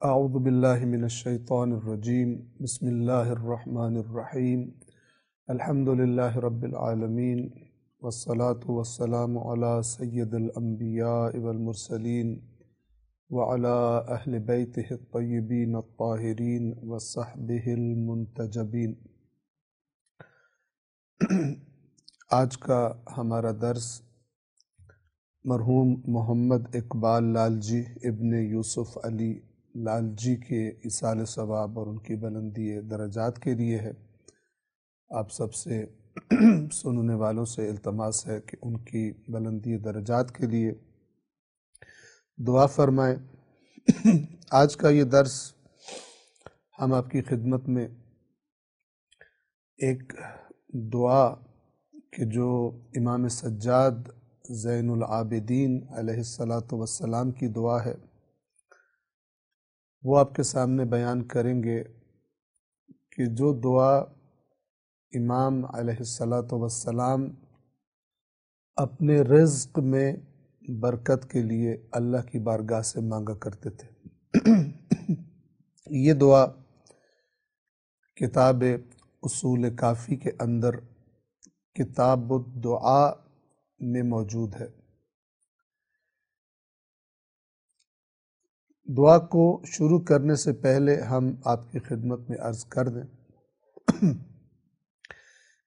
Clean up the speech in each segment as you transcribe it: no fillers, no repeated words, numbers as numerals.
اعوذ باللہ من الشیطان الرجیم بسم اللہ الرحمن الرحیم الحمد للہ رب العالمین والصلاة والسلام علی سید الانبیاء والمرسلین وعلی اہل بیتہ الطیبین الطاہرین وصحبہ المنتجبین۔ آج کا ہمارا درس مرحوم محمد اقبال لال جی ابن یوسف علی لال جی کے ایصال ثواب اور ان کی بلندی درجات کے لیے ہے۔ آپ سب سے سننے والوں سے التماس ہے کہ ان کی بلندی درجات کے لیے دعا فرمائیں۔ آج کا یہ درس ہم آپ کی خدمت میں ایک دعا کہ جو امام سجاد زین العابدین علیہ السلام کی دعا ہے وہ آپ کے سامنے بیان کریں گے کہ جو دعا امام علیہ السلام اپنے رزق میں برکت کے لیے اللہ کی بارگاہ سے مانگا کرتے تھے۔ یہ دعا کتاب اصول کافی کے اندر کتاب الدعاء میں موجود ہے۔ دعا کو شروع کرنے سے پہلے ہم آپ کی خدمت میں عرض کر دیں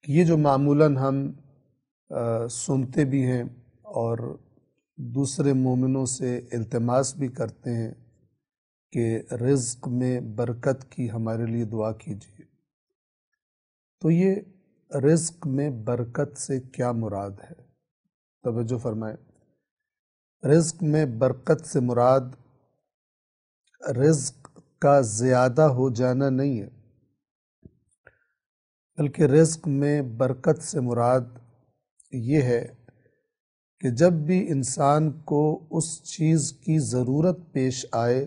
کہ یہ جو معمولاً ہم سنتے بھی ہیں اور دوسرے مومنوں سے التماس بھی کرتے ہیں کہ رزق میں برکت کی ہمارے لیے دعا کیجیے، تو یہ رزق میں برکت سے کیا مراد ہے؟ توجہ فرمائیں۔ رزق میں برکت سے مراد رزق کا زیادہ ہو جانا نہیں ہے، بلکہ رزق میں برکت سے مراد یہ ہے کہ جب بھی انسان کو اس چیز کی ضرورت پیش آئے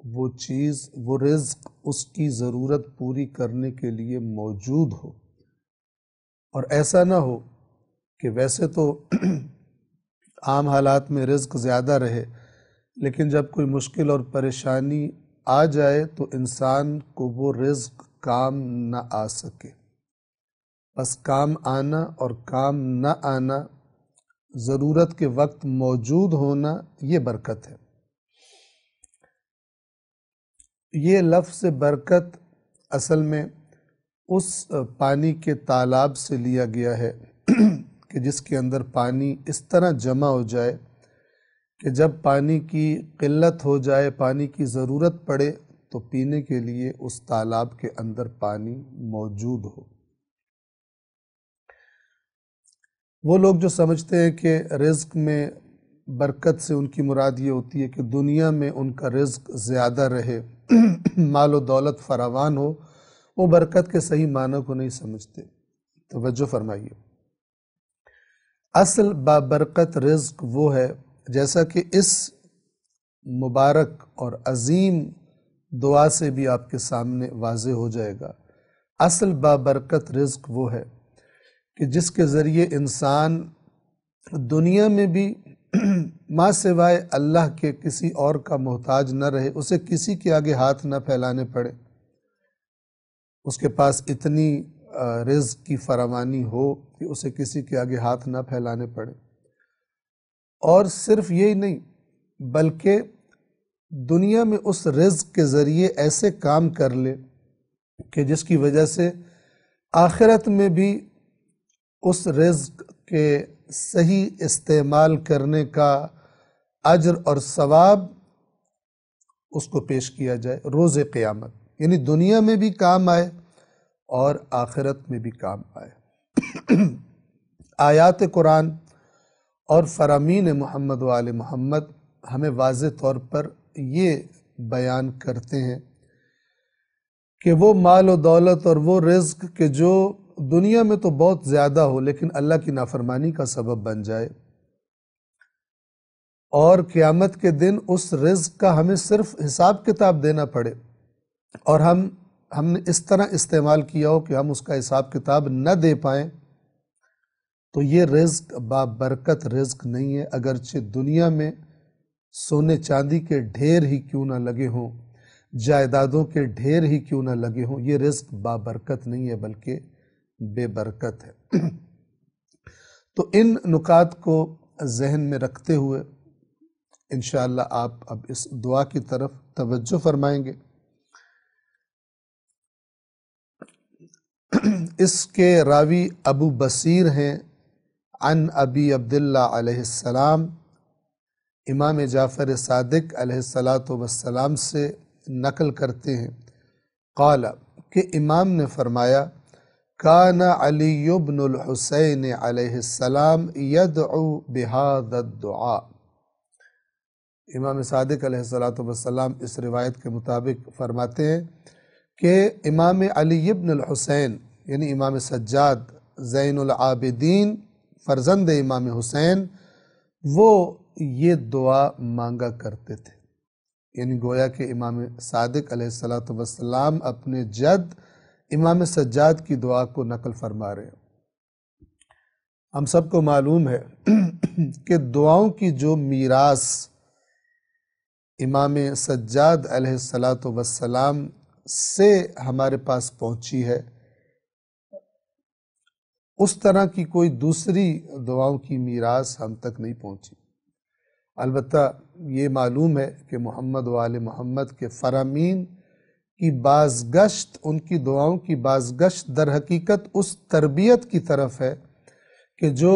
وہ چیز، وہ رزق اس کی ضرورت پوری کرنے کے لیے موجود ہو، اور ایسا نہ ہو کہ ویسے تو عام حالات میں رزق زیادہ رہے لیکن جب کوئی مشکل اور پریشانی آ جائے تو انسان کو وہ رزق کام نہ آ سکے۔ بس کام آنا اور کام نہ آنا، ضرورت کے وقت موجود ہونا، یہ برکت ہے۔ یہ لفظ برکت اصل میں اس پانی کے تالاب سے لیا گیا ہے کہ جس کے اندر پانی اس طرح جمع ہو جائے کہ جب پانی کی قلت ہو جائے، پانی کی ضرورت پڑے تو پینے کے لیے اس تالاب کے اندر پانی موجود ہو۔ وہ لوگ جو سمجھتے ہیں کہ رزق میں برکت سے ان کی مراد یہ ہوتی ہے کہ دنیا میں ان کا رزق زیادہ رہے، مال و دولت فراوان ہو، وہ برکت کے صحیح معنی کو نہیں سمجھتے۔ توجہ فرمائیے، اصل بابرکت رزق وہ ہے، جیسا کہ اس مبارک اور عظیم دعا سے بھی آپ کے سامنے واضح ہو جائے گا، اصل بابرکت رزق وہ ہے کہ جس کے ذریعے انسان دنیا میں بھی ماں سوائے اللہ کے کسی اور کا محتاج نہ رہے، اسے کسی کے آگے ہاتھ نہ پھیلانے پڑے، اس کے پاس اتنی رزق کی فراوانی ہو کہ اسے کسی کے آگے ہاتھ نہ پھیلانے پڑے، اور صرف یہی نہیں بلکہ دنیا میں اس رزق کے ذریعے ایسے کام کر لے کہ جس کی وجہ سے آخرت میں بھی اس رزق کے صحیح استعمال کرنے کا اجر اور ثواب اس کو پیش کیا جائے روز قیامت، یعنی دنیا میں بھی کام آئے اور آخرت میں بھی کام آئے۔ آیات قرآن اور فرامین محمد و آل محمد ہمیں واضح طور پر یہ بیان کرتے ہیں کہ وہ مال و دولت اور وہ رزق کہ جو دنیا میں تو بہت زیادہ ہو لیکن اللہ کی نافرمانی کا سبب بن جائے، اور قیامت کے دن اس رزق کا ہمیں صرف حساب کتاب دینا پڑے اور ہم نے اس طرح استعمال کیا ہو کہ ہم اس کا حساب کتاب نہ دے پائیں، تو یہ رزق بابرکت رزق نہیں ہے، اگرچہ دنیا میں سونے چاندی کے ڈھیر ہی کیوں نہ لگے ہوں، جائیدادوں کے ڈھیر ہی کیوں نہ لگے ہوں، یہ رزق بابرکت نہیں ہے بلکہ بے برکت ہے۔ تو ان نکات کو ذہن میں رکھتے ہوئے انشاءاللہ آپ اب اس دعا کی طرف توجہ فرمائیں گے۔ اس کے راوی ابو بصیر ہیں، عن ابی عبداللہ علیہ السلام، امام جعفر صادق علیہ السلام سے نقل کرتے ہیں، قال کہ امام نے فرمایا، کان علی بن الحسین علیہ السلام یدعو بہذا الدعاء۔ امام صادق علیہ السلام اس روایت کے مطابق فرماتے ہیں کہ امام علی بن الحسین یعنی امام سجاد زین العابدین فرزند امام حسین، وہ یہ دعا مانگا کرتے تھے۔ یعنی گویا کہ امام صادق علیہ السلام اپنے جد امام سجاد کی دعا کو نقل فرما رہے ہیں۔ ہم سب کو معلوم ہے کہ دعاؤں کی جو میراث امام سجاد علیہ السلام سے ہمارے پاس پہنچی ہے، اس طرح کی کوئی دوسری دعاؤں کی میراث ہم تک نہیں پہنچی۔ البتہ یہ معلوم ہے کہ محمد و آل محمد کے فرامین کی بازگشت، ان کی دعاؤں کی بازگشت در حقیقت اس تربیت کی طرف ہے کہ جو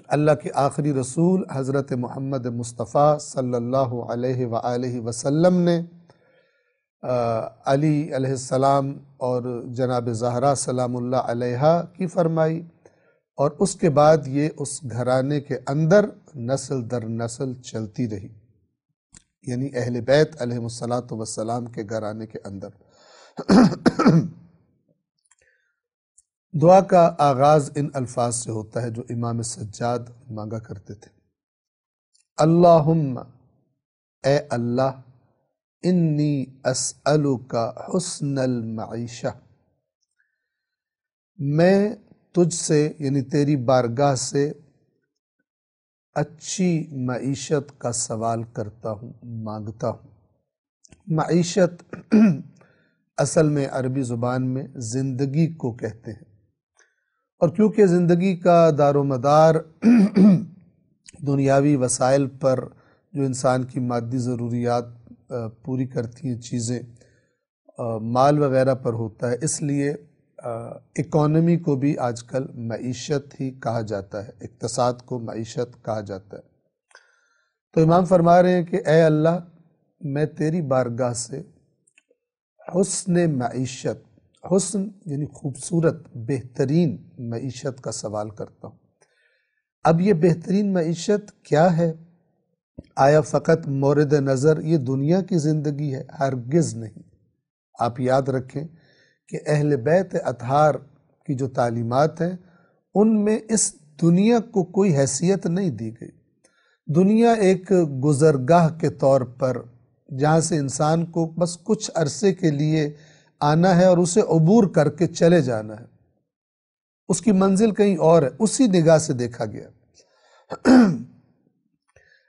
اللہ کے آخری رسول حضرت محمد مصطفیٰ صلی اللہ علیہ وآلہ وسلم نے علی علیہ السلام اور جناب زہرا سلام اللہ علیہا کی فرمائی، اور اس کے بعد یہ اس گھرانے کے اندر نسل در نسل چلتی رہی، یعنی اہل بیت علیہ السلام کے گھرانے کے اندر۔ دعا کا آغاز ان الفاظ سے ہوتا ہے جو امام سجاد مانگا کرتے تھے، اللہم، اے اللہ، انی اسألک حسن المعیشہ، میں تجھ سے یعنی تیری بارگاہ سے اچھی معیشت کا سوال کرتا ہوں، مانگتا ہوں۔ معیشت اصل میں عربی زبان میں زندگی کو کہتے ہیں، اور کیونکہ زندگی کا دار و مدار دنیاوی وسائل پر، جو انسان کی مادی ضروریات پوری کرتی ہیں چیزیں، مال وغیرہ پر ہوتا ہے، اس لیے اکانومی کو بھی آج کل معیشت ہی کہا جاتا ہے، اقتصاد کو معیشت کہا جاتا ہے۔ تو امام فرما رہے ہیں کہ اے اللہ، میں تیری بارگاہ سے حسن معیشت، حسن یعنی خوبصورت، بہترین معیشت کا سوال کرتا ہوں۔ اب یہ بہترین معیشت کیا ہے؟ آیا فقط مورد نظر یہ دنیا کی زندگی ہے؟ ہرگز نہیں۔ آپ یاد رکھیں کہ اہل بیت اطہار کی جو تعلیمات ہیں، ان میں اس دنیا کو کوئی حیثیت نہیں دی گئی۔ دنیا ایک گزرگاہ کے طور پر، جہاں سے انسان کو بس کچھ عرصے کے لیے آنا ہے اور اسے عبور کر کے چلے جانا ہے، اس کی منزل کہیں اور ہے، اسی نگاہ سے دیکھا گیا۔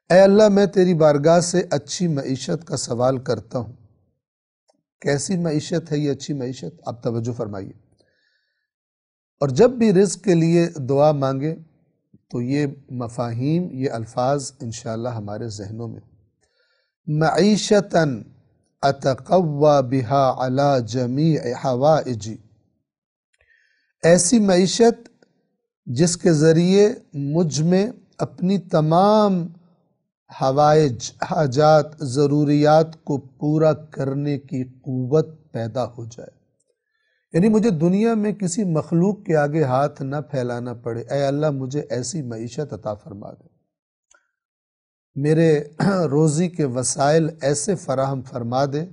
اے اللہ، میں تیری بارگاہ سے اچھی معیشت کا سوال کرتا ہوں۔ کیسی معیشت ہے یہ اچھی معیشت؟ آپ توجہ فرمائیے۔ اور جب بھی رزق کے لیے دعا مانگے تو یہ مفاہیم، یہ الفاظ انشاءاللہ ہمارے ذہنوں میں، معیشتاً اتقوی بہا علی جمیع حوائجی، ایسی معیشت جس کے ذریعے مجھ میں اپنی تمام حوائج، حاجات، ضروریات کو پورا کرنے کی قوت پیدا ہو جائے، یعنی مجھے دنیا میں کسی مخلوق کے آگے ہاتھ نہ پھیلانا پڑے۔ اے اللہ، مجھے ایسی معیشت عطا فرما دے، میرے روزی کے وسائل ایسے فراہم فرما دے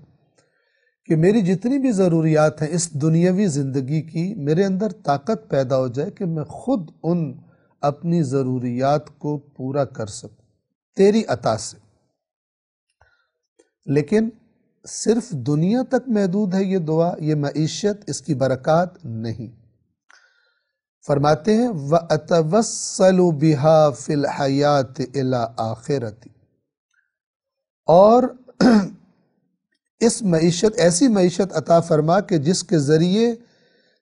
کہ میری جتنی بھی ضروریات ہیں اس دنیاوی زندگی کی، میرے اندر طاقت پیدا ہو جائے کہ میں خود ان اپنی ضروریات کو پورا کر سکوں تیری عطا سے۔ لیکن صرف دنیا تک محدود ہے یہ دعا، یہ معیشت، اس کی برکات نہیں۔ فرماتے ہیں وَأَتَوَسَّلُ بِهَا فِي الْحَيَاةِ إِلَىٰ آخِرَتِ، اور اس معیشت ایسی معیشت عطا فرما کہ جس کے ذریعے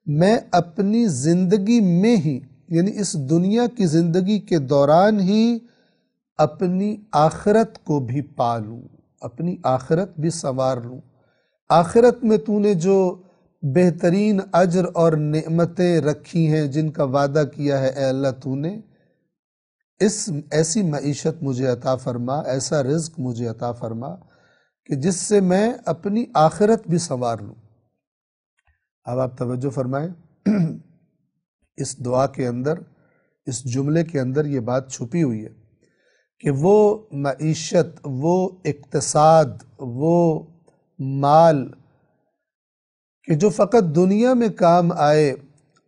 میں اپنی زندگی میں ہی یعنی اس دنیا کی زندگی کے دوران ہی اپنی آخرت کو بھی پالوں، اپنی آخرت بھی سنوار لوں۔ آخرت میں تو نے جو بہترین اجر اور نعمتیں رکھی ہیں، جن کا وعدہ کیا ہے اے اللہ تو نے، ایسی معیشت مجھے عطا فرما، ایسا رزق مجھے عطا فرما کہ جس سے میں اپنی آخرت بھی سنوار لوں۔ اب آپ توجہ فرمائیں، اس دعا کے اندر، اس جملے کے اندر یہ بات چھپی ہوئی ہے کہ وہ معیشت، وہ اقتصاد، وہ مال کہ جو فقط دنیا میں کام آئے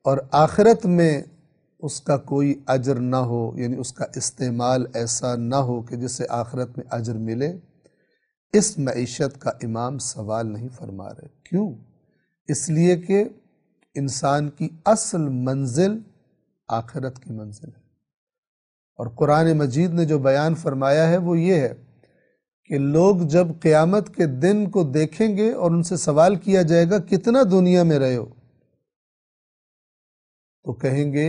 اور آخرت میں اس کا کوئی اجر نہ ہو، یعنی اس کا استعمال ایسا نہ ہو کہ جس سے آخرت میں اجر ملے، اس معیشت کا امام سوال نہیں فرما رہے۔ کیوں؟ اس لیے کہ انسان کی اصل منزل آخرت کی منزل ہے، اور قرآن مجید نے جو بیان فرمایا ہے وہ یہ ہے کہ لوگ جب قیامت کے دن کو دیکھیں گے اور ان سے سوال کیا جائے گا کتنا دنیا میں رہے ہو، تو کہیں گے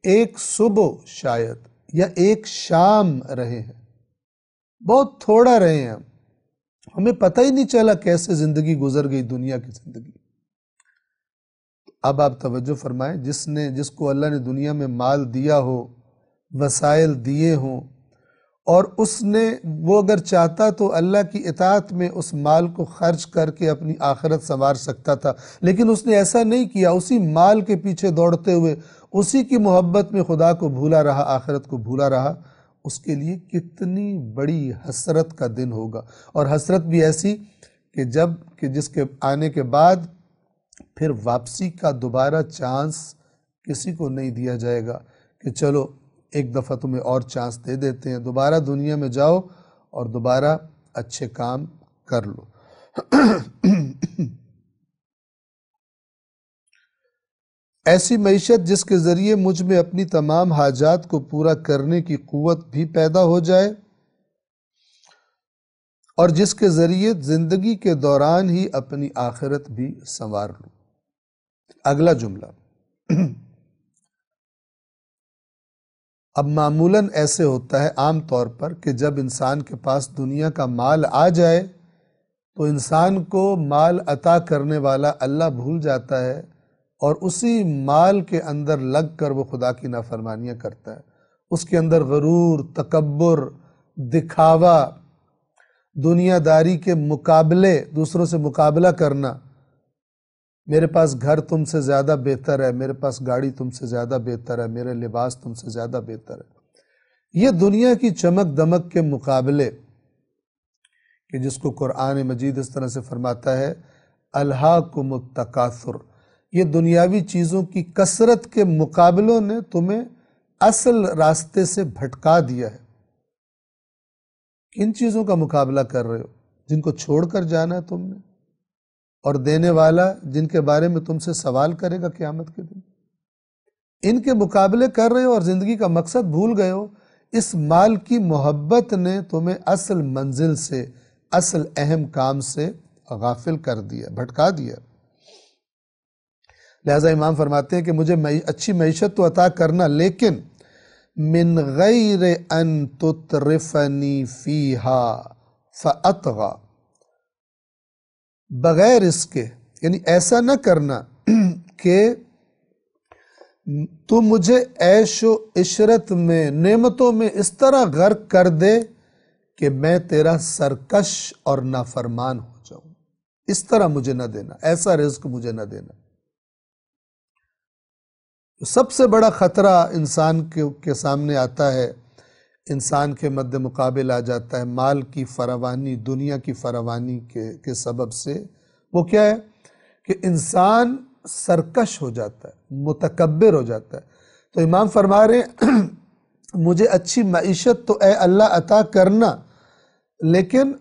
ایک صبح شاید یا ایک شام رہے ہیں، بہت تھوڑا رہے ہیں، ہمیں پتہ ہی نہیں چلا کیسے زندگی گزر گئی دنیا کی زندگی۔ اب آپ توجہ فرمائیں، جس کو اللہ نے دنیا میں مال دیا ہو، وسائل دیے ہوں، اور اس نے وہ اگر چاہتا تو اللہ کی اطاعت میں اس مال کو خرچ کر کے اپنی آخرت سنوار سکتا تھا، لیکن اس نے ایسا نہیں کیا، اسی مال کے پیچھے دوڑتے ہوئے اسی کی محبت میں خدا کو بھولا رہا، آخرت کو بھولا رہا۔ اس کے لیے کتنی بڑی حسرت کا دن ہوگا، اور حسرت بھی ایسی کہ جس کے آنے کے بعد پھر واپسی کا دوبارہ چانس کسی کو نہیں دیا جائے گا کہ چلو ایک دفعہ تمہیں اور چانس دے دیتے ہیں، دوبارہ دنیا میں جاؤ اور دوبارہ اچھے کام کر لو۔ ایسی معیشت جس کے ذریعے مجھ میں اپنی تمام حاجات کو پورا کرنے کی قوت بھی پیدا ہو جائے، اور جس کے ذریعے زندگی کے دوران ہی اپنی آخرت بھی سنوار لوں۔ اگلا جملہ، اب معمولاً ایسے ہوتا ہے عام طور پر کہ جب انسان کے پاس دنیا کا مال آ جائے تو انسان کو مال عطا کرنے والا اللہ بھول جاتا ہے، اور اسی مال کے اندر لگ کر وہ خدا کی نافرمانیاں کرتا ہے۔ اس کے اندر غرور، تکبر، دکھاوا، دنیا داری کے مقابلے، دوسروں سے مقابلہ کرنا، میرے پاس گھر تم سے زیادہ بہتر ہے، میرے پاس گاڑی تم سے زیادہ بہتر ہے، میرے لباس تم سے زیادہ بہتر ہے، یہ دنیا کی چمک دمک کے مقابلے کہ جس کو قرآن مجید اس طرح سے فرماتا ہے الہاکم التکاثر، یہ دنیاوی چیزوں کی کثرت کے مقابلوں نے تمہیں اصل راستے سے بھٹکا دیا ہے۔ کن چیزوں کا مقابلہ کر رہے ہو؟ جن کو چھوڑ کر جانا ہے تم نے، اور دینے والا جن کے بارے میں تم سے سوال کرے گا قیامت کے دن، ان کے مقابلے کر رہے ہو اور زندگی کا مقصد بھول گئے ہو۔ اس مال کی محبت نے تمہیں اصل منزل سے، اصل اہم کام سے غافل کر دیا، بھٹکا دیا۔ لہٰذا امام فرماتے ہیں کہ مجھے اچھی معیشت تو عطا کرنا، لیکن من غیر ان تترفنی فیہا فاطغی، بغیر اس کے، یعنی ایسا نہ کرنا کہ تو مجھے عیش و عشرت میں، نعمتوں میں اس طرح غرق کر دے کہ میں تیرا سرکش اور نافرمان ہو جاؤں۔ اس طرح مجھے نہ دینا، ایسا رزق مجھے نہ دینا۔ سب سے بڑا خطرہ انسان کے سامنے آتا ہے، انسان کے مد مقابل آ جاتا ہے مال کی فراوانی، دنیا کی فراوانی کے سبب سے، وہ کیا ہے کہ انسان سرکش ہو جاتا ہے، متکبر ہو جاتا ہے۔ تو امام فرما رہے ہیں مجھے اچھی معیشت تو اے اللہ عطا کرنا، لیکن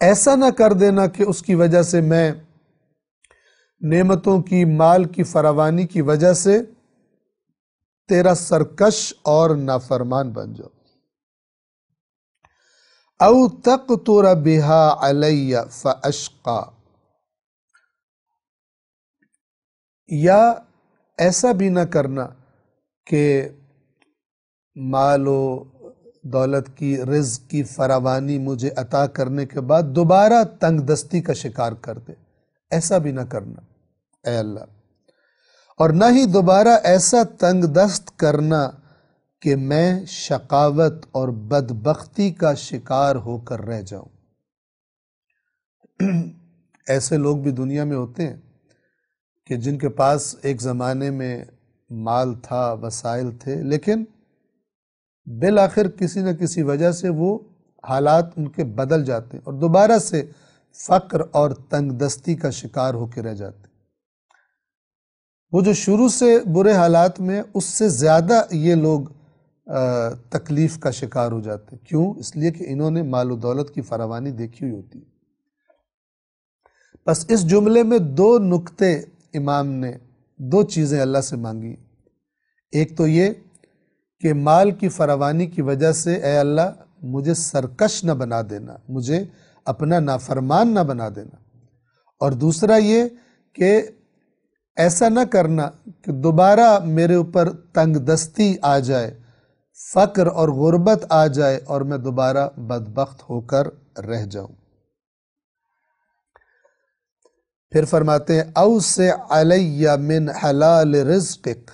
ایسا نہ کر دینا کہ اس کی وجہ سے میں نعمتوں کی، مال کی فراوانی کی وجہ سے تیرا سرکش اور نافرمان بن جاؤ۔ او تقطر بها علی فاشقا، یا ایسا بھی نہ کرنا کہ مال و دولت کی، رزق کی فراوانی مجھے عطا کرنے کے بعد دوبارہ تنگ دستی کا شکار کر دے، ایسا بھی نہ کرنا اے اللہ، اور نہ ہی دوبارہ ایسا تنگ دست کرنا کہ میں شقاوت اور بدبختی کا شکار ہو کر رہ جاؤں۔ ایسے لوگ بھی دنیا میں ہوتے ہیں کہ جن کے پاس ایک زمانے میں مال تھا، وسائل تھے، لیکن بالآخر کسی نہ کسی وجہ سے وہ حالات ان کے بدل جاتے ہیں اور دوبارہ سے فقر اور تنگ دستی کا شکار ہو کے رہ جاتے ہیں۔ وہ جو شروع سے برے حالات میں، اس سے زیادہ یہ لوگ تکلیف کا شکار ہو جاتے ہیں۔ کیوں؟ اس لیے کہ انہوں نے مال و دولت کی فراوانی دیکھی ہوئی ہوتی ہے۔ بس اس جملے میں دو نکتے امام نے، دو چیزیں اللہ سے مانگی۔ ایک تو یہ کہ مال کی فراوانی کی وجہ سے اے اللہ مجھے سرکش نہ بنا دینا، مجھے اپنا نافرمان نہ بنا دینا، اور دوسرا یہ کہ ایسا نہ کرنا کہ دوبارہ میرے اوپر تنگ دستی آ جائے، فقر اور غربت آ جائے اور میں دوبارہ بدبخت ہو کر رہ جاؤں۔ پھر فرماتے ہیں اوسع علی من حلال رزقک،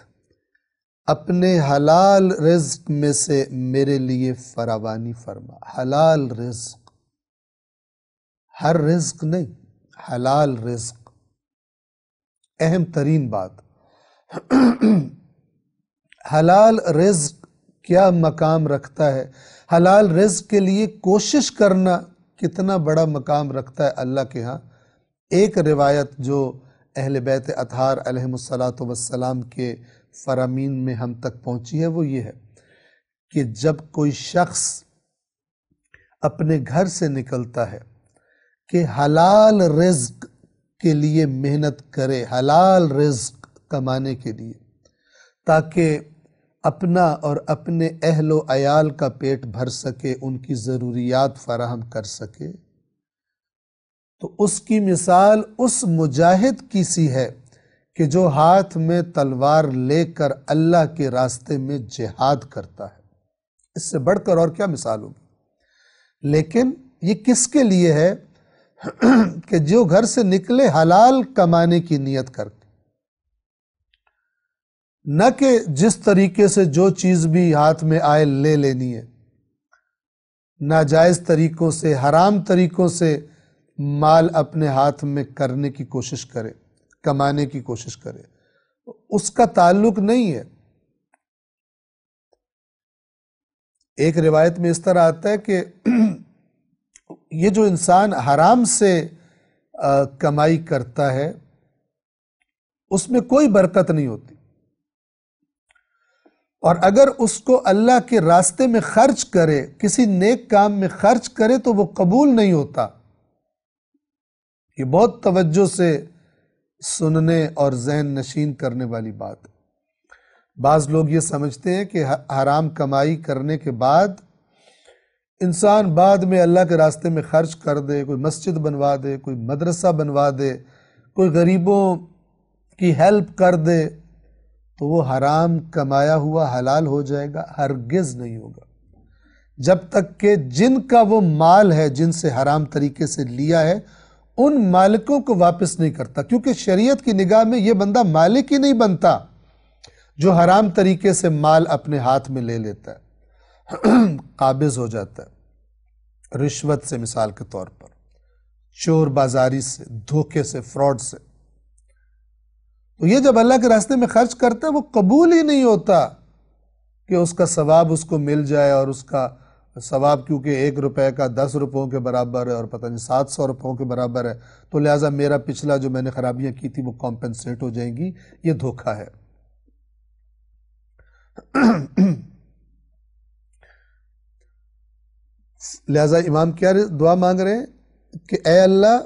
اپنے حلال رزق میں سے میرے لیے فراوانی فرما۔ حلال رزق، ہر رزق نہیں، حلال رزق، اہم ترین بات۔ حلال رزق کیا مقام رکھتا ہے، حلال رزق کے لیے کوشش کرنا کتنا بڑا مقام رکھتا ہے اللہ کے ہاں۔ ایک روایت جو اہل بیت اطہار علیہم السلام کے فرامین میں ہم تک پہنچی ہے وہ یہ ہے کہ جب کوئی شخص اپنے گھر سے نکلتا ہے کہ حلال رزق کے لیے محنت کرے، حلال رزق کمانے کے لیے، تاکہ اپنا اور اپنے اہل و عیال کا پیٹ بھر سکے، ان کی ضروریات فراہم کر سکے، تو اس کی مثال اس مجاہد کی سی ہے کہ جو ہاتھ میں تلوار لے کر اللہ کے راستے میں جہاد کرتا ہے۔ اس سے بڑھ کر اور کیا مثال ہوگی؟ لیکن یہ کس کے لیے ہے؟ کہ جو گھر سے نکلے حلال کمانے کی نیت کر کے، نہ کہ جس طریقے سے جو چیز بھی ہاتھ میں آئے لے لینی ہے، ناجائز طریقوں سے، حرام طریقوں سے مال اپنے ہاتھ میں کرنے کی کوشش کرے، کمانے کی کوشش کرے، اس کا تعلق نہیں ہے۔ ایک روایت میں اس طرح آتا ہے کہ یہ جو انسان حرام سے کمائی کرتا ہے اس میں کوئی برکت نہیں ہوتی، اور اگر اس کو اللہ کے راستے میں خرچ کرے، کسی نیک کام میں خرچ کرے تو وہ قبول نہیں ہوتا۔ یہ بہت توجہ سے سننے اور ذہن نشین کرنے والی بات ہے۔ بعض لوگ یہ سمجھتے ہیں کہ حرام کمائی کرنے کے بعد انسان بعد میں اللہ کے راستے میں خرچ کر دے، کوئی مسجد بنوا دے، کوئی مدرسہ بنوا دے، کوئی غریبوں کی ہیلپ کر دے، تو وہ حرام کمایا ہوا حلال ہو جائے گا؟ ہرگز نہیں ہوگا، جب تک کہ جن کا وہ مال ہے، جن سے حرام طریقے سے لیا ہے، ان مالکوں کو واپس نہیں کرتا، کیونکہ شریعت کی نگاہ میں یہ بندہ مالک ہی نہیں بنتا جو حرام طریقے سے مال اپنے ہاتھ میں لے لیتا ہے، قابض ہو جاتا ہے رشوت سے، مثال کے طور پر چور بازاری سے، دھوکے سے، فراڈ سے۔ تو یہ جب اللہ کے راستے میں خرچ کرتا ہے وہ قبول ہی نہیں ہوتا کہ اس کا ثواب اس کو مل جائے، اور اس کا ثواب کیونکہ 1 روپے کا 10 روپوں کے برابر ہے اور پتہ نہیں 700 روپوں کے برابر ہے، تو لہٰذا میرا پچھلا جو میں نے خرابیاں کی تھی وہ کمپنسیٹ ہو جائیں گی۔ یہ دھوکہ ہے۔ لہٰذا امام کیا دعا مانگ رہے ہیں کہ اے اللہ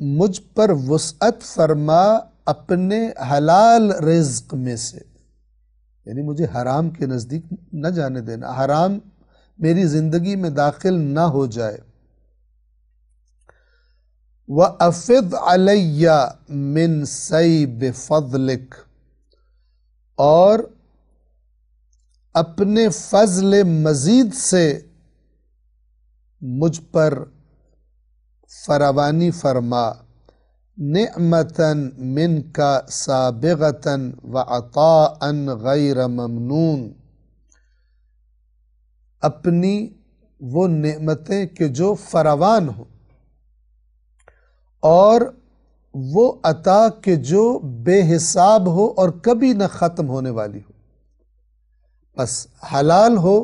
مجھ پر وسعت فرما اپنے حلال رزق میں سے، یعنی مجھے حرام کے نزدیک نہ جانے دینا، حرام میری زندگی میں داخل نہ ہو جائے۔ وَأَفِضْ عَلَيَّ مِنْ سَيْبِ فَضْلِكَ، اور اپنے فضل مزید سے مجھ پر فراوانی فرما، نعمتاً منکا سابغتاً وعطاءً غیر ممنون، اپنی وہ نعمتیں کہ جو فراوان ہوں، اور وہ عطا کہ جو بے حساب ہو اور کبھی نہ ختم ہونے والی ہو۔ بس حلال ہو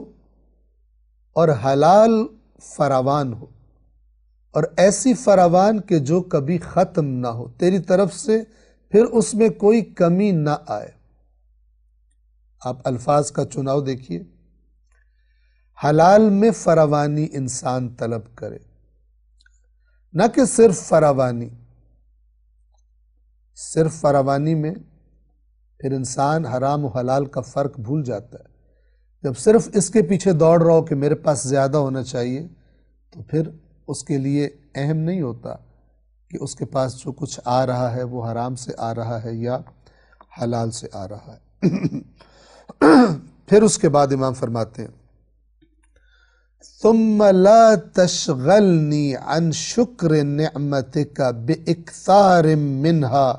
اور حلال فراوان ہو، اور ایسی فراوان کہ جو کبھی ختم نہ ہو تیری طرف سے، پھر اس میں کوئی کمی نہ آئے۔ آپ الفاظ کا چناؤ دیکھیے، حلال میں فراوانی انسان طلب کرے، نہ کہ صرف فراوانی۔ صرف فراوانی میں پھر انسان حرام و حلال کا فرق بھول جاتا ہے۔ جب صرف اس کے پیچھے دوڑ رہا ہو کہ میرے پاس زیادہ ہونا چاہیے، تو پھر اس کے لیے اہم نہیں ہوتا کہ اس کے پاس جو کچھ آ رہا ہے وہ حرام سے آ رہا ہے یا حلال سے آ رہا ہے۔ پھر اس کے بعد امام فرماتے ہیں، ثم لا تشغلنی عن شکر نعمتک باکثار منہا،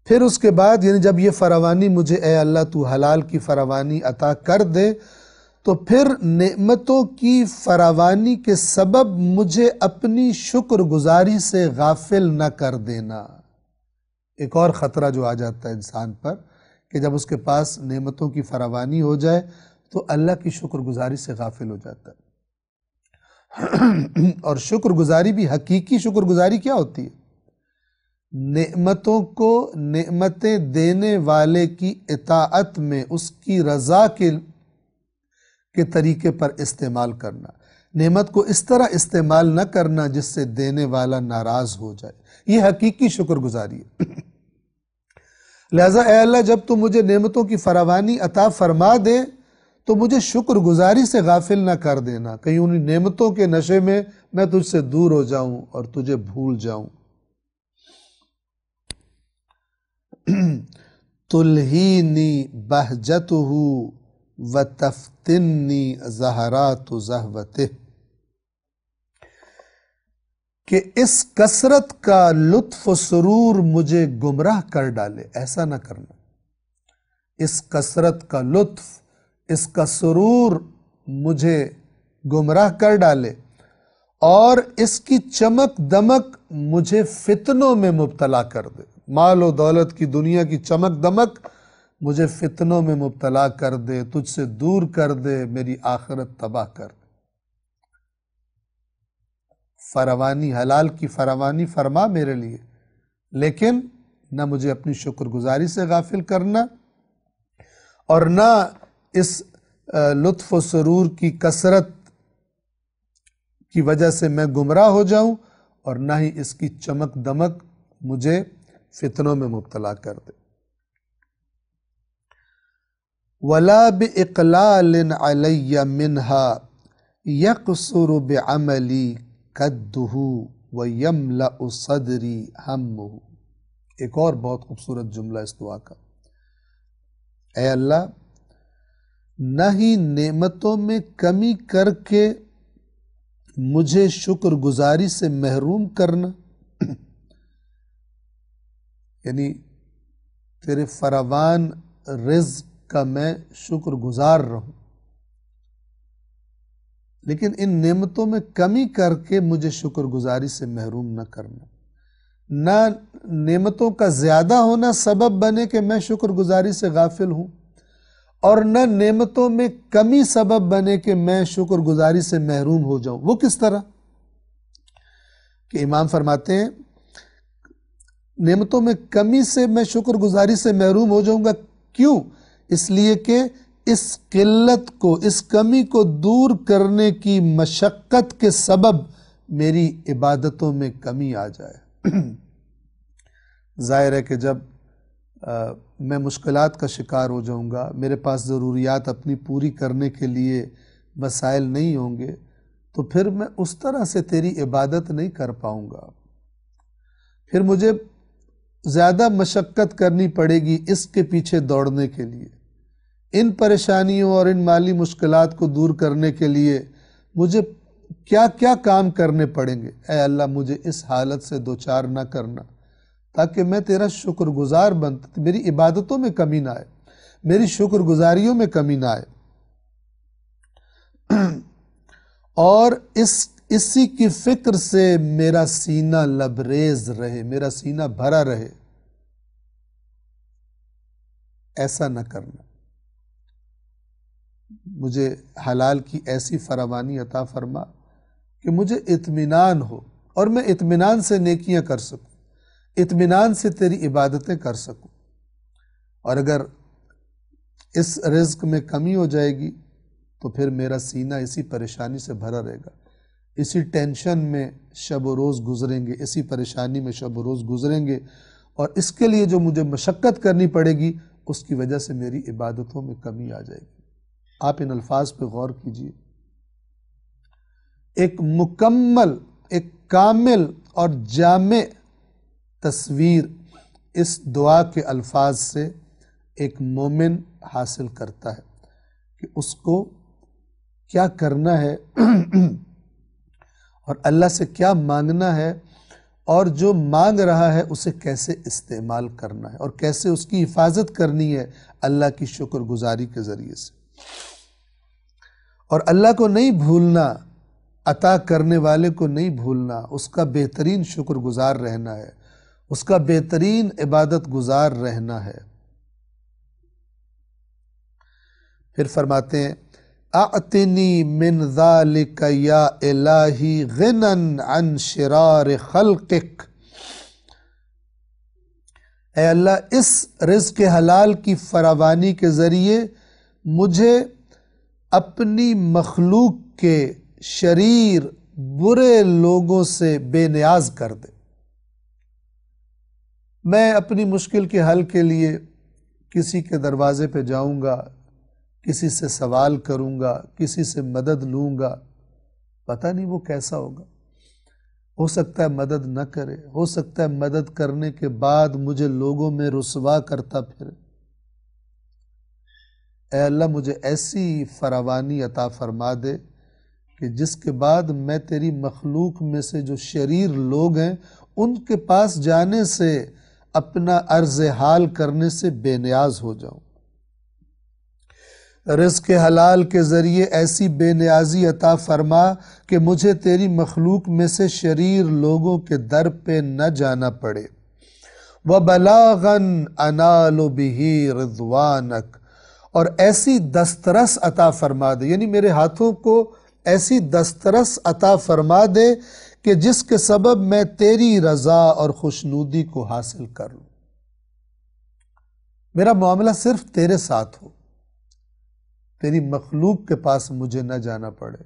پھر اس کے بعد یعنی جب یہ فراوانی مجھے اے اللہ تو حلال کی فراوانی عطا کر دے، تو پھر نعمتوں کی فراوانی کے سبب مجھے اپنی شکر گزاری سے غافل نہ کر دینا۔ ایک اور خطرہ جو آ جاتا ہے انسان پر کہ جب اس کے پاس نعمتوں کی فراوانی ہو جائے تو اللہ کی شکر گزاری سے غافل ہو جاتا ہے۔ اور شکر گزاری بھی حقیقی شکر گزاری کیا ہوتی ہے؟ نعمتوں کو نعمتیں دینے والے کی اطاعت میں اس کی رضا کے طریقے پر استعمال کرنا، نعمت کو اس طرح استعمال نہ کرنا جس سے دینے والا ناراض ہو جائے، یہ حقیقی شکر گزاری ہے۔ لہٰذا اے اللہ جب تو مجھے نعمتوں کی فراوانی عطا فرما دے تو مجھے شکر گزاری سے غافل نہ کر دینا، کہیں ان نعمتوں کے نشے میں میں تجھ سے دور ہو جاؤں اور تجھے بھول جاؤں۔ تلہینی بہجتہ وتفتنی زہرات زہوتہ، کہ اس کثرت کا لطف و سرور مجھے گمراہ کر ڈالے۔ ایسا نہ کرنا، اس کثرت کا لطف، اس کا سرور مجھے گمراہ کر ڈالے، اور اس کی چمک دمک مجھے فتنوں میں مبتلا کر دے۔ مال و دولت کی دنیا کی چمک دمک مجھے فتنوں میں مبتلا کر دے، تجھ سے دور کر دے، میری آخرت تباہ کر دے۔ فراوانی، حلال کی فراوانی فرما میرے لیے، لیکن نہ مجھے اپنی شکر گزاری سے غافل کرنا، اور نہ اس لطف و سرور کی کثرت کی وجہ سے میں گمراہ ہو جاؤں، اور نہ ہی اس کی چمک دمک مجھے فتنوں میں مبتلا کر دے۔ وَلَا بِإِقْلَالٍ عَلَيَّ مِنْهَا يَقْصُرُ بِعَمَلِي كَدُّهُ وَيَمْلَأُ صَدْرِي هَمُّهُ۔ ایک اور بہت خوبصورت جملہ اس دعا کا، اے اللہ نہ ہی نعمتوں میں کمی کر کے مجھے شکر گزاری سے محروم کرنا، یعنی تیرے فراوان رزق کا میں شکر گزار رہوں، لیکن ان نعمتوں میں کمی کر کے مجھے شکر گزاری سے محروم نہ کرنا، نہ نعمتوں کا زیادہ ہونا سبب بنے کہ میں شکر گزاری سے غافل ہوں، اور نہ نعمتوں میں کمی سبب بنے کہ میں شکر گزاری سے محروم ہو جاؤں۔ وہ کس طرح کہ امام فرماتے ہیں نعمتوں میں کمی سے میں شکر گزاری سے محروم ہو جاؤں گا، کیوں؟ اس لیے کہ اس قلت کو، اس کمی کو دور کرنے کی مشقت کے سبب میری عبادتوں میں کمی آ جائے۔ ظاہر ہے کہ جب میں مشکلات کا شکار ہو جاؤں گا، میرے پاس ضروریات اپنی پوری کرنے کے لیے وسائل نہیں ہوں گے، تو پھر میں اس طرح سے تیری عبادت نہیں کر پاؤں گا، پھر مجھے زیادہ مشقت کرنی پڑے گی اس کے پیچھے دوڑنے کے لیے، ان پریشانیوں اور ان مالی مشکلات کو دور کرنے کے لیے مجھے کیا کیا کام کرنے پڑیں گے۔ اے اللہ مجھے اس حالت سے دوچار نہ کرنا، تاکہ میں تیرا شکر گزار بنتا، میری عبادتوں میں کمی نہ آئے، میری شکر گزاریوں میں کمی نہ آئے، اور اسی کی فکر سے میرا سینہ لبریز رہے، میرا سینہ بھرا رہے۔ ایسا نہ کرنا، مجھے حلال کی ایسی فراوانی عطا فرما کہ مجھے اطمینان ہو اور میں اطمینان سے نیکیاں کر سکوں، اطمینان سے تیری عبادتیں کر سکوں۔ اور اگر اس رزق میں کمی ہو جائے گی تو پھر میرا سینہ اسی پریشانی سے بھرا رہے گا، اسی ٹینشن میں شب و روز گزریں گے، اسی پریشانی میں شب و روز گزریں گے، اور اس کے لیے جو مجھے مشقت کرنی پڑے گی اس کی وجہ سے میری عبادتوں میں کمی آ جائے گی۔ آپ ان الفاظ پہ غور کیجئے، ایک مکمل، ایک کامل اور جامع تصویر اس دعا کے الفاظ سے ایک مومن حاصل کرتا ہے کہ اس کو کیا کرنا ہے اور اللہ سے کیا مانگنا ہے، اور جو مانگ رہا ہے اسے کیسے استعمال کرنا ہے اور کیسے اس کی حفاظت کرنی ہے اللہ کی شکر گزاری کے ذریعے سے۔ اور اللہ کو نہیں بھولنا، عطا کرنے والے کو نہیں بھولنا، اس کا بہترین شکر گزار رہنا ہے، اس کا بہترین عبادت گزار رہنا ہے۔ پھر فرماتے ہیں اعطنی من ذالک یا الہی غنن عن شرار خلقک، اے اللہ اس رزق حلال کی فراوانی کے ذریعے مجھے اپنی مخلوق کے شریر برے لوگوں سے بے نیاز کر دے۔ میں اپنی مشکل کے حل کے لیے کسی کے دروازے پہ جاؤں گا، کسی سے سوال کروں گا، کسی سے مدد لوں گا، پتہ نہیں وہ کیسا ہوگا، ہو سکتا ہے مدد نہ کرے، ہو سکتا ہے مدد کرنے کے بعد مجھے لوگوں میں رسوا کرتا پھرے۔ اے اللہ مجھے ایسی فراوانی عطا فرما دے کہ جس کے بعد میں تیری مخلوق میں سے جو شریر لوگ ہیں ان کے پاس جانے سے، اپنا عرض حال کرنے سے بے نیاز ہو جاؤں۔ رزق حلال کے ذریعے ایسی بے نیازی عطا فرما کہ مجھے تیری مخلوق میں سے شریر لوگوں کے در پہ نہ جانا پڑے۔ وَبَلَاغًا أَنَالُ بِهِ رِضْوَانَكَ، اور ایسی دسترس عطا فرما دے، یعنی میرے ہاتھوں کو ایسی دسترس عطا فرما دے کہ جس کے سبب میں تیری رضا اور خوشنودی کو حاصل کر لوں، میرا معاملہ صرف تیرے ساتھ ہو، تیری مخلوق کے پاس مجھے نہ جانا پڑے،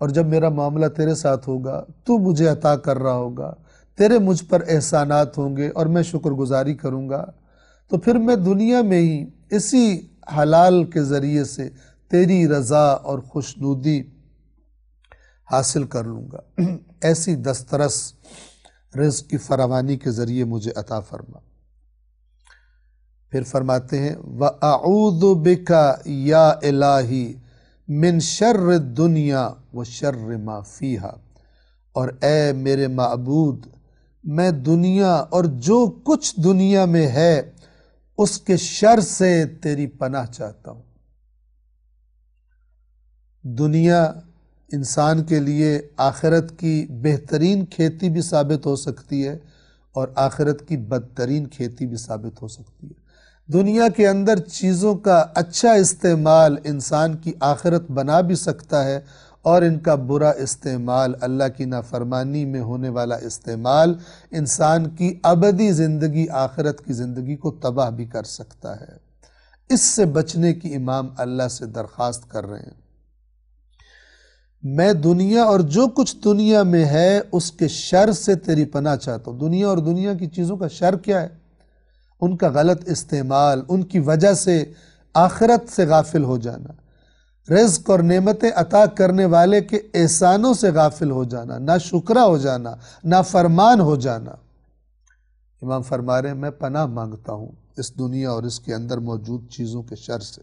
اور جب میرا معاملہ تیرے ساتھ ہوگا، تو مجھے عطا کر رہا ہوگا، تیرے مجھ پر احسانات ہوں گے اور میں شکر گزاری کروں گا، تو پھر میں دنیا میں ہی اسی حلال کے ذریعے سے تیری رضا اور خوشنودی حاصل کر لوں گا۔ ایسی دسترس رزق کی فراوانی کے ذریعے مجھے عطا فرما۔ پھر فرماتے ہیں وَأَعُوذُ بِكَ یا الہی من شر الدنیا وشر ما فیہا، اور اے میرے معبود میں دنیا اور جو کچھ دنیا میں ہے اس کے شر سے تیری پناہ چاہتا ہوں۔ دنیا انسان کے لیے آخرت کی بہترین کھیتی بھی ثابت ہو سکتی ہے اور آخرت کی بدترین کھیتی بھی ثابت ہو سکتی ہے۔ دنیا کے اندر چیزوں کا اچھا استعمال انسان کی آخرت بنا بھی سکتا ہے، اور ان کا برا استعمال، اللہ کی نافرمانی میں ہونے والا استعمال، انسان کی ابدی زندگی، آخرت کی زندگی کو تباہ بھی کر سکتا ہے۔ اس سے بچنے کی امام اللہ سے درخواست کر رہے ہیں۔ میں دنیا اور جو کچھ دنیا میں ہے اس کے شر سے تیری پناہ چاہتا ہوں۔ دنیا اور دنیا کی چیزوں کا شر کیا ہے؟ ان کا غلط استعمال، ان کی وجہ سے آخرت سے غافل ہو جانا، رزق اور نعمتیں عطا کرنے والے کے احسانوں سے غافل ہو جانا، ناشکرا ہو جانا، نافرمان ہو جانا۔ امام فرما رہے ہیں میں پناہ مانگتا ہوں اس دنیا اور اس کے اندر موجود چیزوں کے شر سے۔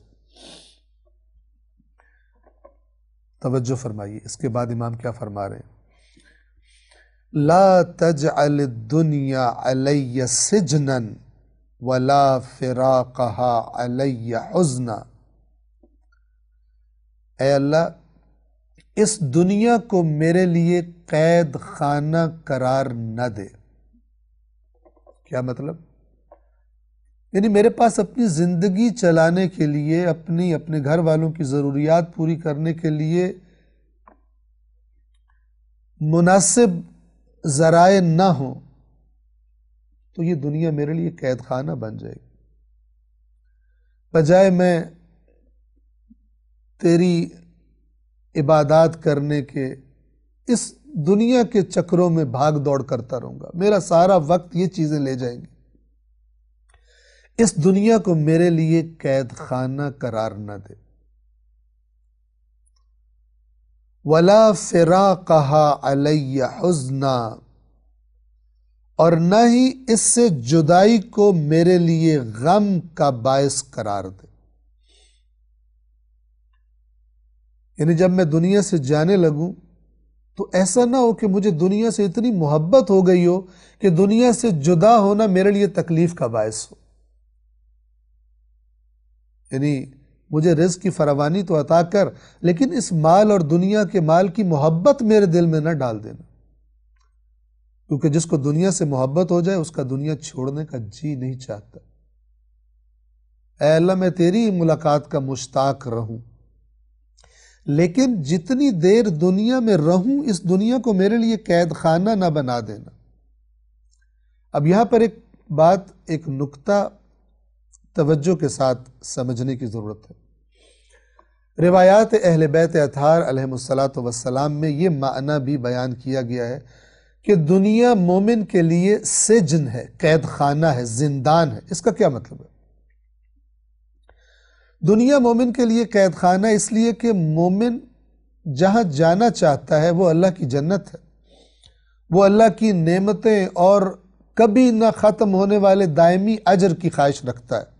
توجہ فرمائیے، اس کے بعد امام کیا فرما رہے ہیں؟ لا تجعل الدنیا علی سجنا ولا فراقها علی حزنا۔ اے اللہ، اس دنیا کو میرے لیے قید خانہ قرار نہ دے۔ کیا مطلب؟ یعنی میرے پاس اپنی زندگی چلانے کے لیے، اپنے گھر والوں کی ضروریات پوری کرنے کے لیے مناسب ذرائع نہ ہوں تو یہ دنیا میرے لیے قید خانہ بن جائے گی۔ بجائے میں تیری عبادات کرنے کے اس دنیا کے چکروں میں بھاگ دوڑ کرتا رہوں گا، میرا سارا وقت یہ چیزیں لے جائیں گی۔ اس دنیا کو میرے لیے قید خانہ قرار نہ دے۔ وَلَا فِرَاقَهَا عَلَيَّ حُزْنًا، اور نہ ہی اس سے جدائی کو میرے لیے غم کا باعث قرار دے۔ یعنی جب میں دنیا سے جانے لگوں تو ایسا نہ ہو کہ مجھے دنیا سے اتنی محبت ہو گئی ہو کہ دنیا سے جدا ہونا میرے لیے تکلیف کا باعث ہو۔ یعنی مجھے رزق کی فراوانی تو عطا کر، لیکن اس مال اور دنیا کے مال کی محبت میرے دل میں نہ ڈال دینا، کیونکہ جس کو دنیا سے محبت ہو جائے اس کا دنیا چھوڑنے کا جی نہیں چاہتا۔ اے اللہ، میں تیری ملاقات کا مشتاق رہوں، لیکن جتنی دیر دنیا میں رہوں اس دنیا کو میرے لیے قید خانہ نہ بنا دینا۔ اب یہاں پر ایک بات، ایک نکتہ توجہ کے ساتھ سمجھنے کی ضرورت ہے۔ روایات اہل بیت اطہار علیہم السلام میں یہ معنی بھی بیان کیا گیا ہے کہ دنیا مومن کے لیے سجن ہے، قید خانہ ہے، زندان ہے۔ اس کا کیا مطلب ہے؟ دنیا مومن کے لیے قید خانہ اس لیے کہ مومن جہاں جانا چاہتا ہے وہ اللہ کی جنت ہے، وہ اللہ کی نعمتیں اور کبھی نہ ختم ہونے والے دائمی اجر کی خواہش رکھتا ہے،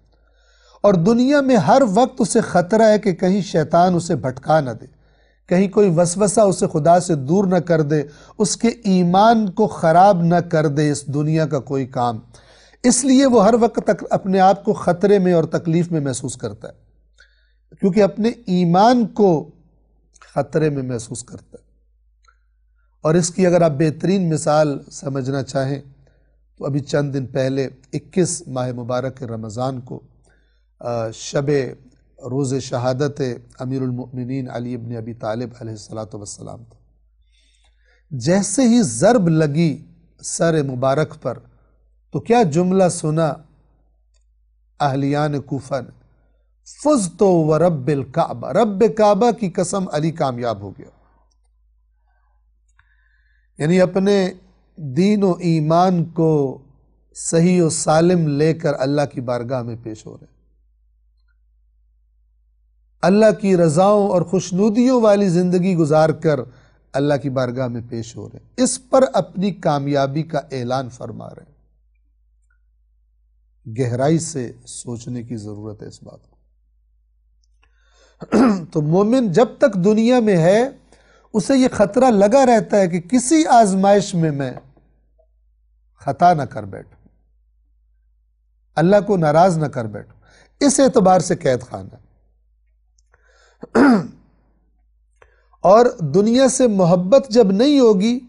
اور دنیا میں ہر وقت اسے خطرہ ہے کہ کہیں شیطان اسے بھٹکا نہ دے، کہیں کوئی وسوسہ اسے خدا سے دور نہ کر دے، اس کے ایمان کو خراب نہ کر دے اس دنیا کا کوئی کام۔ اس لیے وہ ہر وقت اپنے آپ کو خطرے میں اور تکلیف میں محسوس کرتا ہے، کیونکہ اپنے ایمان کو خطرے میں محسوس کرتا ہے۔ اور اس کی اگر آپ بہترین مثال سمجھنا چاہیں تو ابھی چند دن پہلے 21 ماہ مبارک رمضان کو شب روز شہادت امیر المؤمنین علی ابن ابی طالب علیہ السلام تھا۔ جیسے ہی ضرب لگی سر مبارک پر تو کیا جملہ سنا اہلیان کوفہ نے؟ فزت ورب الکعبہ، رب کعبہ کی قسم علی کامیاب ہو گیا۔ یعنی اپنے دین و ایمان کو صحیح و سالم لے کر اللہ کی بارگاہ میں پیش ہو رہے ہیں، اللہ کی رضاؤں اور خوشنودیوں والی زندگی گزار کر اللہ کی بارگاہ میں پیش ہو رہے ہیں، اس پر اپنی کامیابی کا اعلان فرما رہے ہیں۔ گہرائی سے سوچنے کی ضرورت ہے اس بات کو۔ تو مومن جب تک دنیا میں ہے اسے یہ خطرہ لگا رہتا ہے کہ کسی آزمائش میں میں خطا نہ کر بیٹھوں، اللہ کو ناراض نہ کر بیٹھوں، اس اعتبار سے قید خانہ۔ اور دنیا سے محبت جب نہیں ہوگی،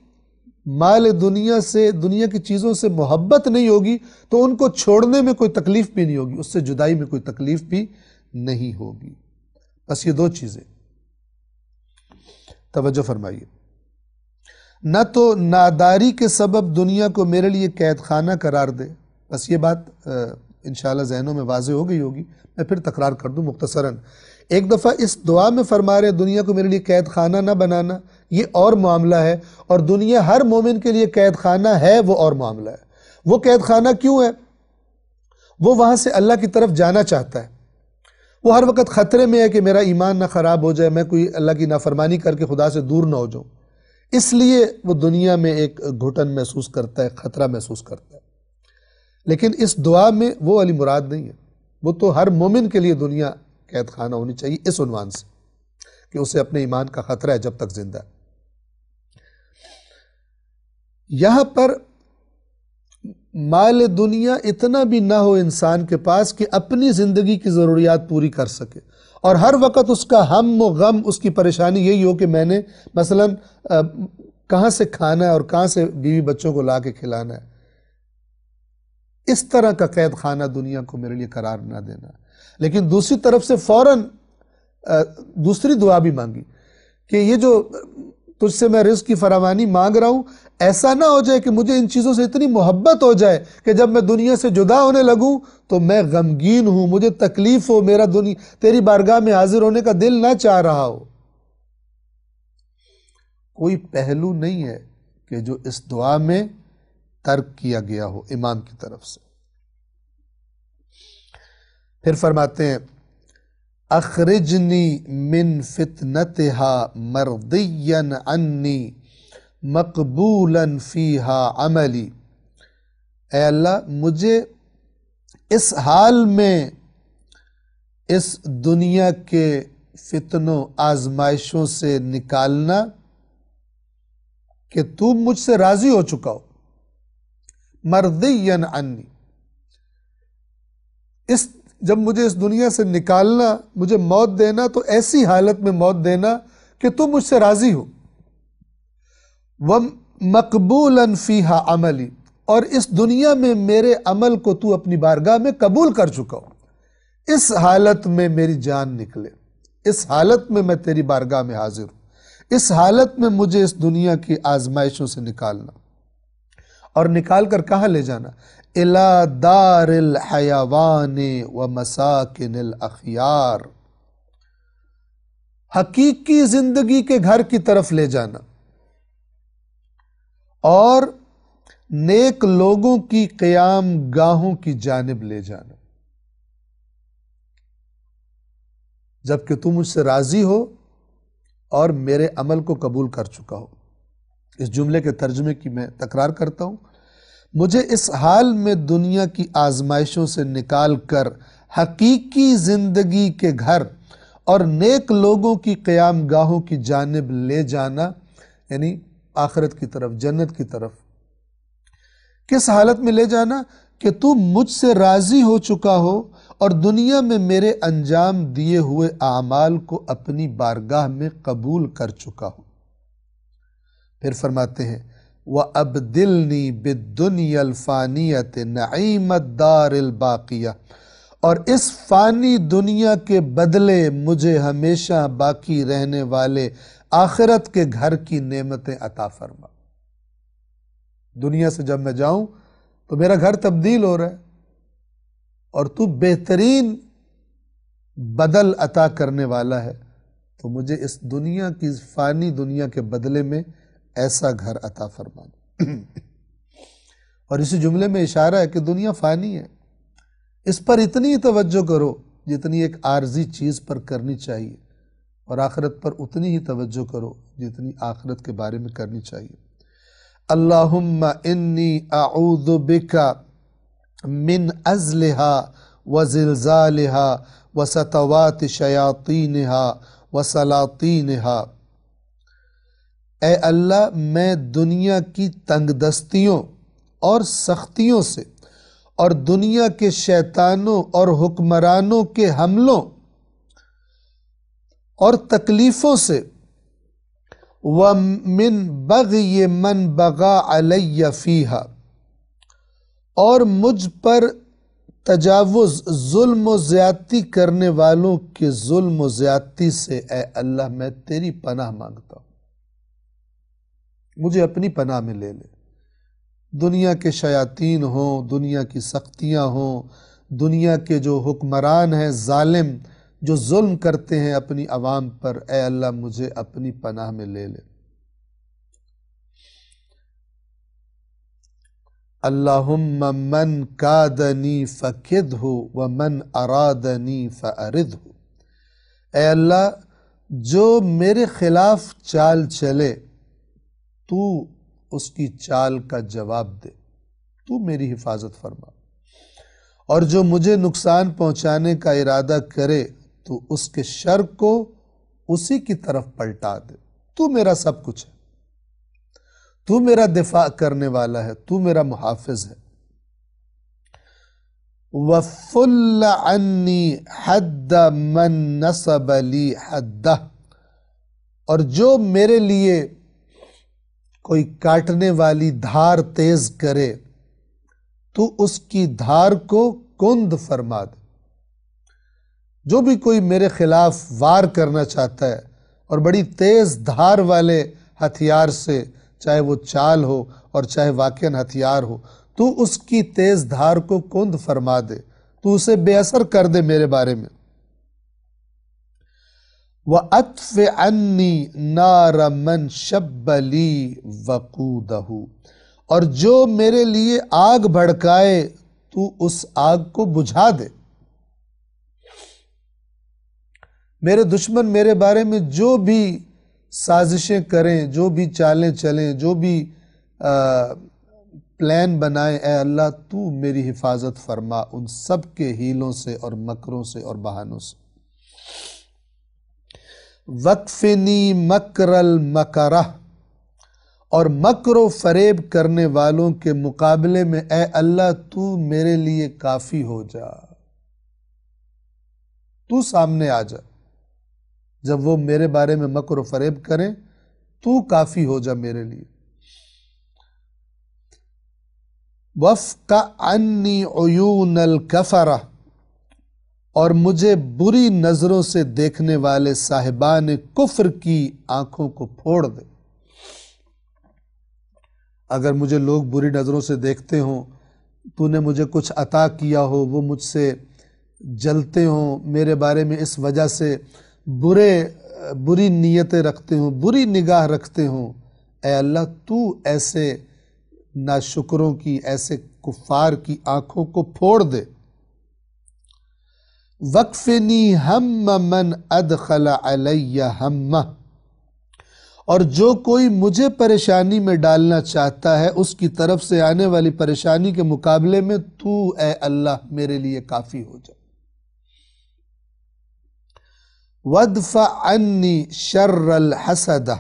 مال دنیا سے، دنیا کی چیزوں سے محبت نہیں ہوگی تو ان کو چھوڑنے میں کوئی تکلیف بھی نہیں ہوگی، اس سے جدائی میں کوئی تکلیف بھی نہیں ہوگی۔ بس یہ دو چیزیں توجہ فرمائیے۔ نہ تو ناداری کے سبب دنیا کو میرے لیے قید خانہ قرار دے، بس یہ بات انشاءاللہ ذہنوں میں واضح ہو گئی ہوگی، میں پھر تکرار کر دوں مختصراً۔ ایک دفعہ اس دعا میں فرما رہے دنیا کو میرے لیے قید خانہ نہ بنانا، یہ اور معاملہ ہے، اور دنیا ہر مومن کے لیے قید خانہ ہے، وہ اور معاملہ ہے۔ وہ قید خانہ کیوں ہے؟ وہ وہاں سے اللہ کی طرف جانا چاہتا ہے، وہ ہر وقت خطرے میں ہے کہ میرا ایمان نہ خراب ہو جائے، میں کوئی اللہ کی نافرمانی کر کے خدا سے دور نہ ہو جاؤں، اس لیے وہ دنیا میں ایک گھٹن محسوس کرتا ہے، خطرہ محسوس کرتا ہے۔ لیکن اس دعا میں وہ والی مراد نہیں ہے، وہ تو ہر مومن کے لیے دنیا قید خانہ ہونی چاہیے اس عنوان سے کہ اسے اپنے ایمان کا خطرہ ہے جب تک زندہ ہے۔ یہاں پر مال دنیا اتنا بھی نہ ہو انسان کے پاس کہ اپنی زندگی کی ضروریات پوری کر سکے، اور ہر وقت اس کا ہم و غم، اس کی پریشانی یہی ہو کہ میں نے مثلا کہاں سے کھانا ہے اور کہاں سے بیوی بچوں کو لا کے کھلانا ہے۔ اس طرح کا قید خانہ دنیا کو میرے لیے قرار نہ دینا۔ لیکن دوسری طرف سے فوراً دوسری دعا بھی مانگی کہ یہ جو تجھ سے میں رزق کی فراوانی مانگ رہا ہوں، ایسا نہ ہو جائے کہ مجھے ان چیزوں سے اتنی محبت ہو جائے کہ جب میں دنیا سے جدا ہونے لگوں تو میں غمگین ہوں، مجھے تکلیف ہو، میرا تیری بارگاہ میں حاضر ہونے کا دل نہ چاہ رہا ہو۔ کوئی پہلو نہیں ہے کہ جو اس دعا میں ترک کیا گیا ہو امام کی طرف سے۔ پھر فرماتے ہیں اخرجنی من فتنتها مرضیا عنی مقبولا فیہا عملی، اے اللہ مجھے اس حال میں اس دنیا کے فتنوں آزمائشوں سے نکالنا کہ تو مجھ سے راضی ہو چکا ہو، مرضیا عنی، جب مجھے اس دنیا سے نکالنا، مجھے موت دینا تو ایسی حالت میں موت دینا کہ تو مجھ سے راضی ہو، وَمَقْبُولًا فِيهَا عَمَلِي، اور اس دنیا میں میرے عمل کو تو اپنی بارگاہ میں قبول کر چکا ہو۔ اس حالت میں میری جان نکلے، اس حالت میں میں تیری بارگاہ میں حاضر ہوں، اس حالت میں مجھے اس دنیا کی آزمائشوں سے نکالنا، اور نکال کر کہاں لے جانا؟ إِلَى دَارِ الْحَيَوَانِ وَمَسَاكِنِ الْأَخْيَارِ، حقیقی زندگی کے گھر کی طرف لے جانا اور نیک لوگوں کی قیام گاہوں کی جانب لے جانا، جبکہ تم مجھ سے راضی ہو اور میرے عمل کو قبول کر چکا ہو۔ اس جملے کے ترجمے کی میں تکرار کرتا ہوں، مجھے اس حال میں دنیا کی آزمائشوں سے نکال کر حقیقی زندگی کے گھر اور نیک لوگوں کی قیام گاہوں کی جانب لے جانا، یعنی آخرت کی طرف، جنت کی طرف۔ کس حالت میں لے جانا؟ کہ تو مجھ سے راضی ہو چکا ہو اور دنیا میں میرے انجام دیے ہوئے اعمال کو اپنی بارگاہ میں قبول کر چکا ہو۔ پھر فرماتے ہیں وَأَبْدِلْنِي بِالدُّنْيَا الْفَانِيَةِ نَعِيمَ الدَّارِ الْبَاقِيَةِ، اور اس فانی دنیا کے بدلے مجھے ہمیشہ باقی رہنے والے آخرت کے گھر کی نعمتیں عطا فرما۔ دنیا سے جب میں جاؤں تو میرا گھر تبدیل ہو رہا ہے، اور تو بہترین بدل عطا کرنے والا ہے، تو مجھے اس دنیا کی فانی دنیا کے بدلے میں ایسا گھر عطا فرما۔ اور اسی جملے میں اشارہ ہے کہ دنیا فانی ہے، اس پر اتنی توجہ کرو جتنی ایک عارضی چیز پر کرنی چاہیے، اور آخرت پر اتنی ہی توجہ کرو جتنی آخرت کے بارے میں کرنی چاہیے۔ اللہم انی اعوذ بک من ازلها وزلزالها وسطوات شیاطینها وسلاطینها، اے اللہ میں دنیا کی تنگ دستیوں اور سختیوں سے اور دنیا کے شیطانوں اور حکمرانوں کے حملوں اور تکلیفوں سے، وَمِن بَغْيِ مَنْ بَغَى عَلَيَّ فِيهَا، اور مجھ پر تجاوز، ظلم و زیادتی کرنے والوں کے ظلم و زیادتی سے اے اللہ میں تیری پناہ مانگتا ہوں، مجھے اپنی پناہ میں لے لے۔ دنیا کے شیاطین ہوں، دنیا کی سختیاں ہوں، دنیا کے جو حکمران ہیں ظالم، جو ظلم کرتے ہیں اپنی عوام پر، اے اللہ مجھے اپنی پناہ میں لے لے۔ اللہم من کادنی فکدہ ومن ارادنی فاردہ، اے اللہ جو میرے خلاف چال چلے تو اس کی چال کا جواب دے، تو میری حفاظت فرما، اور جو مجھے نقصان پہنچانے کا ارادہ کرے تو اس کے شر کو اسی کی طرف پلٹا دے۔ تو میرا سب کچھ ہے، تو میرا دفاع کرنے والا ہے، تو میرا محافظ ہے۔ وَفُلَّ عَنِّي حَدَّ مَن نَصَبَ لِي حَدَّهُ، اور جو میرے لیے کوئی کاٹنے والی دھار تیز کرے تو اس کی دھار کو کند فرما دے۔ جو بھی کوئی میرے خلاف وار کرنا چاہتا ہے اور بڑی تیز دھار والے ہتھیار سے، چاہے وہ چال ہو اور چاہے واقعاً ہتھیار ہو، تو اس کی تیز دھار کو کند فرما دے، تو اسے بے اثر کر دے میرے بارے میں۔ وَأَطْفِ عَنِّي نَارَ مَنْ شَبَّ لِي وَقُودَهُ، اور جو میرے لیے آگ بھڑکائے تو اس آگ کو بجھا دے۔ میرے دشمن میرے بارے میں جو بھی سازشیں کریں، جو بھی چالیں چلیں، جو بھی پلان بنائیں، اے اللہ تو میری حفاظت فرما ان سب کے ہیلوں سے اور مکروں سے اور بہانوں سے۔ وَقْفِنِي مَكْرَ الْمَكَرَةِ، اور مکر و فریب کرنے والوں کے مقابلے میں اے اللہ تو میرے لیے کافی ہو جا، تو سامنے آ جا، جب وہ میرے بارے میں مکر و فریب کریں تو کافی ہو جا میرے لیے۔ وَافْقَ عَنِّي عُيُونَ الْكَفَرَةِ، اور مجھے بری نظروں سے دیکھنے والے صاحبان کفر کی آنکھوں کو پھوڑ دے۔ اگر مجھے لوگ بری نظروں سے دیکھتے ہوں، تو نے مجھے کچھ عطا کیا ہو، وہ مجھ سے جلتے ہوں، میرے بارے میں اس وجہ سے بری نیتیں رکھتے ہوں، بری نگاہ رکھتے ہوں، اے اللہ تو ایسے ناشکروں کی، ایسے کفار کی آنکھوں کو پھوڑ دے۔ وَقْفِنِي ہَمَّ مَنْ أَدْخَلَ عَلَيَّ ہَمَّهُ، اور جو کوئی مجھے پریشانی میں ڈالنا چاہتا ہے اس کی طرف سے آنے والی پریشانی کے مقابلے میں تو اے اللہ میرے لیے کافی ہو جا۔ وَادْفَعْ عَنِّي شَرَّ الْحَسَدَةِ،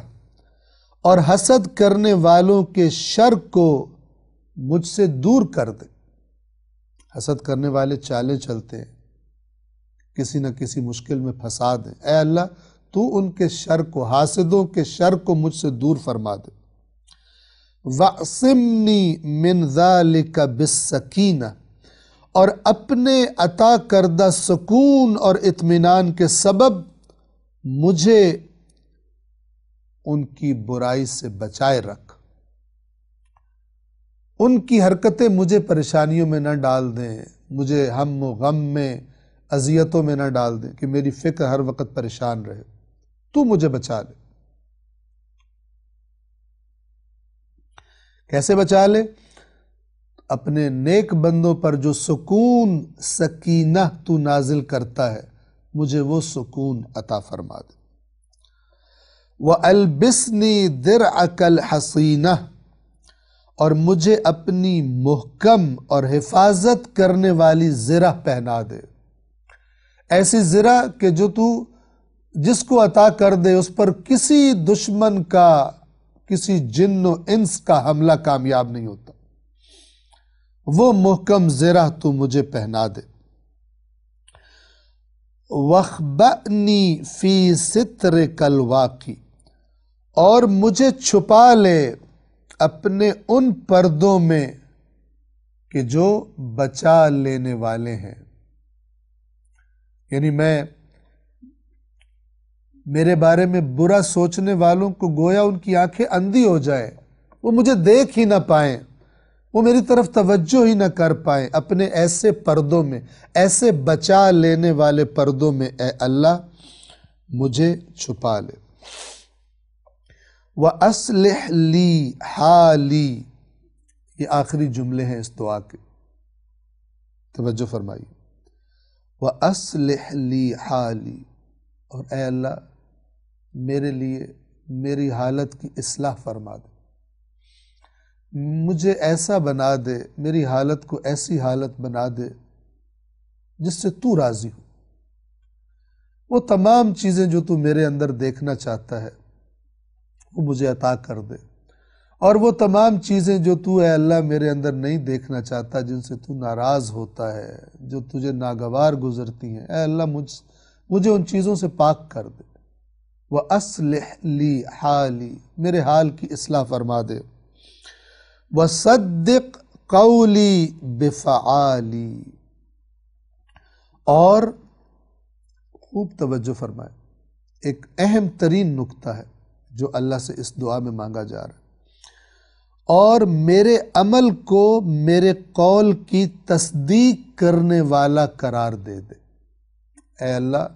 اور حسد کرنے والوں کے شر کو مجھ سے دور کر دے۔ حسد کرنے والے چالیں چلتے ہیں، کسی نہ کسی مشکل میں پھنسا دیں، اے اللہ تو ان کے شر کو، حاسدوں کے شر کو مجھ سے دور فرما دے۔ وَاعْصِمْنِي مِنْ ذَلِكَ بِالسَّكِينَةِ، اور اپنے عطا کردہ سکون اور اطمینان کے سبب مجھے ان کی برائی سے بچائے رکھ۔ ان کی حرکتیں مجھے پریشانیوں میں نہ ڈال دیں، مجھے ہم و غم میں، اذیتوں میں نہ ڈال دیں کہ میری فکر ہر وقت پریشان رہے، تو مجھے بچا لے۔ کیسے بچا لے؟ اپنے نیک بندوں پر جو سکون، سکینہ تو نازل کرتا ہے، مجھے وہ سکون عطا فرما دے۔ وَأَلْبِسْنِي دِرْعَكَ الْحَصِينَةَ، اور مجھے اپنی محکم اور حفاظت کرنے والی زرہ پہنا دے۔ ایسی زرہ کہ جو تو جس کو عطا کر دے اس پر کسی دشمن کا، کسی جن و انس کا حملہ کامیاب نہیں ہوتا، وہ محکم زرہ تو مجھے پہنا دے۔ وَاخْبَأْنِي فِي سِتْرِكَ الْوَاقِي، اور مجھے چھپا لے اپنے ان پردوں میں کہ جو بچا لینے والے ہیں، یعنی میرے بارے میں برا سوچنے والوں کو گویا ان کی آنکھیں اندھی ہو جائیں، وہ مجھے دیکھ ہی نہ پائیں، وہ میری طرف توجہ ہی نہ کر پائیں۔ اپنے ایسے پردوں میں، ایسے بچا لینے والے پردوں میں اے اللہ مجھے چھپا لے۔ وَأَصْلِحْ لِي حَالِي، یہ آخری جملے ہیں اس دعا کے، توجہ فرمائیے۔ وَأَصْلِحْ لِي حَالِي، اور اے اللہ میرے لیے میری حالت کی اصلاح فرما دے، مجھے ایسا بنا دے، میری حالت کو ایسی حالت بنا دے جس سے تو راضی ہو۔ وہ تمام چیزیں جو تو میرے اندر دیکھنا چاہتا ہے وہ مجھے عطا کر دے، اور وہ تمام چیزیں جو تو اے اللہ میرے اندر نہیں دیکھنا چاہتا، جن سے تو ناراض ہوتا ہے، جو تجھے ناگوار گزرتی ہیں، اے اللہ مجھے ان چیزوں سے پاک کر دے۔ وَأَصْلِحْ لِي حَالِي، میرے حال کی اصلاح فرما دے۔ وَصَدِّقْ قَوْلِي بِفَعَالِي، اور خوب توجہ فرمائے، ایک اہم ترین نکتہ ہے جو اللہ سے اس دعا میں مانگا جا رہا ہے، اور میرے عمل کو میرے قول کی تصدیق کرنے والا قرار دے دے۔ اے اللہ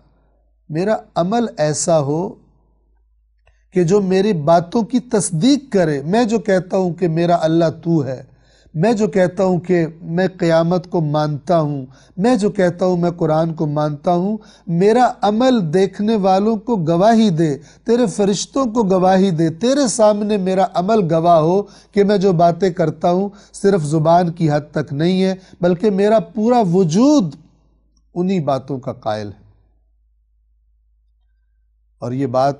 میرا عمل ایسا ہو کہ جو میری باتوں کی تصدیق کرے، میں جو کہتا ہوں کہ میرا اللہ تو ہے، میں جو کہتا ہوں کہ میں قیامت کو مانتا ہوں، میں جو کہتا ہوں میں قرآن کو مانتا ہوں، میرا عمل دیکھنے والوں کو گواہی دے، تیرے فرشتوں کو گواہی دے، تیرے سامنے میرا عمل گواہ ہو کہ میں جو باتیں کرتا ہوں صرف زبان کی حد تک نہیں ہے، بلکہ میرا پورا وجود انہی باتوں کا قائل ہے۔ اور یہ بات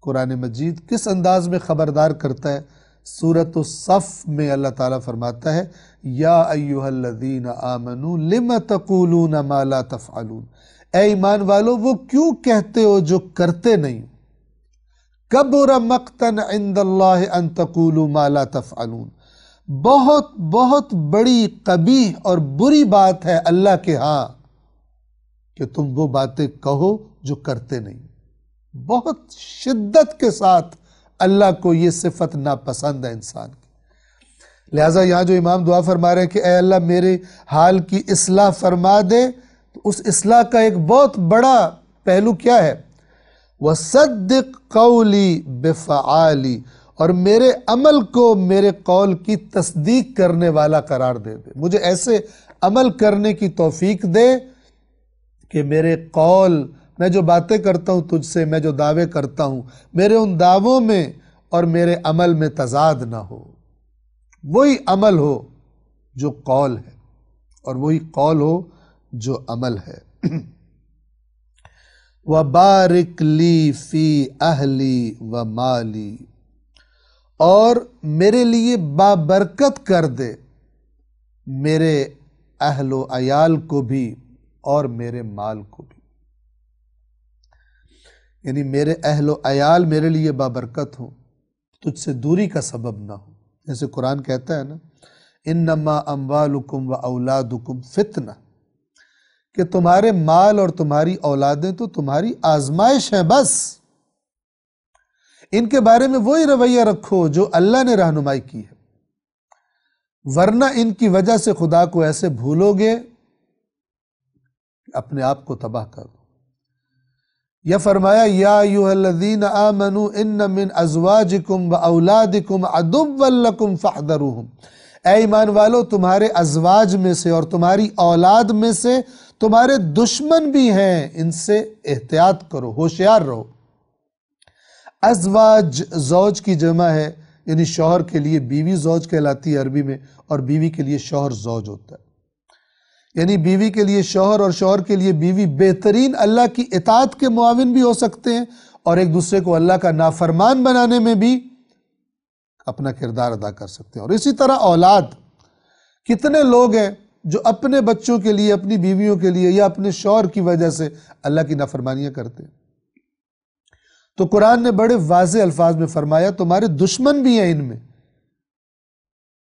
قرآن مجید کس انداز میں خبردار کرتا ہے؟ سورۃ الصف میں اللہ تعالیٰ فرماتا ہے، یا ایھا الذین آمنوا لم تقولون ما لا تفعلون، اے ایمان والو وہ کیوں کہتے ہو جو کرتے نہیں؟ کبر مقتا عند اللہ ان تقولوا ما لا تفعلون، بہت بہت بڑی قبیح اور بری بات ہے اللہ کے ہاں کہ تم وہ باتیں کہو جو کرتے نہیں۔ بہت شدت کے ساتھ اللہ کو یہ صفت ناپسند ہے انسان کی۔ لہٰذا یہاں جو امام دعا فرما رہے ہیں کہ اے اللہ میرے حال کی اصلاح فرما دے، تو اس اصلاح کا ایک بہت بڑا پہلو کیا ہے؟ وَصَدِّقْ قَوْلِي بِفَعَالِي، اور میرے عمل کو میرے قول کی تصدیق کرنے والا قرار دے دے، مجھے ایسے عمل کرنے کی توفیق دے کہ میرے قول، میں جو باتیں کرتا ہوں تجھ سے، میں جو دعوے کرتا ہوں، میرے ان دعووں میں اور میرے عمل میں تضاد نہ ہو، وہی عمل ہو جو قول ہے اور وہی قول ہو جو عمل ہے۔ وَبَارِكْ لِي فِي أَهْلِي وَمَالِي، اور میرے لیے بابرکت کر دے میرے اہل و عیال کو بھی اور میرے مال کو بھی، یعنی میرے اہل و عیال میرے لیے بابرکت ہوں، تجھ سے دوری کا سبب نہ ہو۔ جیسے قرآن کہتا ہے نا، انما اموالکم و اولادکم فتنہ، کہ تمہارے مال اور تمہاری اولادیں تو تمہاری آزمائش ہیں، بس ان کے بارے میں وہی رویہ رکھو جو اللہ نے رہنمائی کی ہے، ورنہ ان کی وجہ سے خدا کو ایسے بھولو گے کہ اپنے آپ کو تباہ کر دو۔ یا فرمایا یا ایھا الذین آمنوا ان من ازواجکم و اولادکم عدوا لکم فاحذروہم، اے ایمان والو تمہارے ازواج میں سے اور تمہاری اولاد میں سے تمہارے دشمن بھی ہیں، ان سے احتیاط کرو، ہوشیار رہو۔ ازواج زوج کی جمع ہے، یعنی شوہر کے لیے بیوی زوج کہلاتی ہے عربی میں، اور بیوی کے لیے شوہر زوج ہوتا ہے، یعنی بیوی کے لیے شوہر اور شوہر کے لیے بیوی بہترین اللہ کی اطاعت کے معاون بھی ہو سکتے ہیں، اور ایک دوسرے کو اللہ کا نافرمان بنانے میں بھی اپنا کردار ادا کر سکتے ہیں۔ اور اسی طرح اولاد، کتنے لوگ ہیں جو اپنے بچوں کے لیے، اپنی بیویوں کے لیے یا اپنے شوہر کی وجہ سے اللہ کی نافرمانیاں کرتے ہیں۔ تو قرآن نے بڑے واضح الفاظ میں فرمایا تمہارے دشمن بھی ہیں ان میں،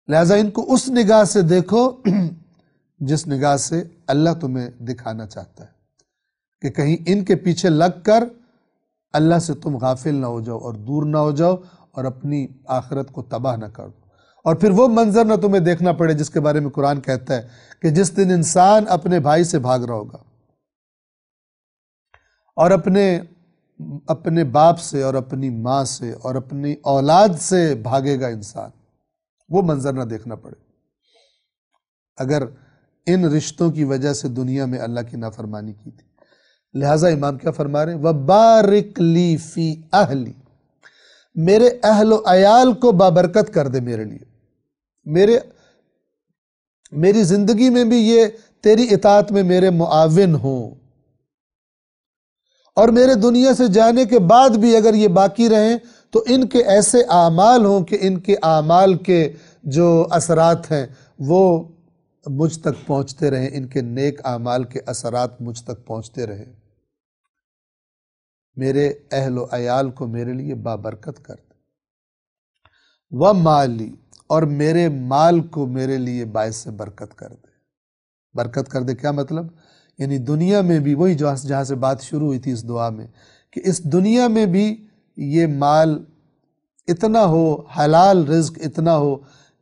لہٰذا ان کو اس نگاہ سے دیکھو جس نگاہ سے اللہ تمہیں دکھانا چاہتا ہے، کہ کہیں ان کے پیچھے لگ کر اللہ سے تم غافل نہ ہو جاؤ اور دور نہ ہو جاؤ اور اپنی آخرت کو تباہ نہ کر دو، اور پھر وہ منظر نہ تمہیں دیکھنا پڑے جس کے بارے میں قرآن کہتا ہے کہ جس دن انسان اپنے بھائی سے بھاگ رہا ہوگا اور اپنے باپ سے اور اپنی ماں سے اور اپنی اولاد سے بھاگے گا انسان، وہ منظر نہ دیکھنا پڑے اگر ان رشتوں کی وجہ سے دنیا میں اللہ کی نافرمانی کی تھی۔ لہٰذا امام کیا فرما رہے ہیں؟ وَبَارِكْ لِي فِي أَهْلِ، میرے اہل و عیال کو بابرکت کر دے میرے لیے، میری زندگی میں بھی یہ تیری اطاعت میں میرے معاون ہوں، اور میرے دنیا سے جانے کے بعد بھی اگر یہ باقی رہیں تو ان کے ایسے اعمال ہوں کہ ان کے اعمال کے جو اثرات ہیں وہ مجھ تک پہنچتے رہیں، ان کے نیک اعمال کے اثرات مجھ تک پہنچتے رہیں۔ میرے اہل و عیال کو میرے لیے بابرکت کر دے، وَمَالِي، اور میرے مال کو میرے لیے باعث برکت کر دے۔ برکت کر دے کیا مطلب؟ یعنی دنیا میں بھی وہی جہاں سے بات شروع ہوئی تھی اس دعا میں، کہ اس دنیا میں بھی یہ مال اتنا ہو، حلال رزق اتنا ہو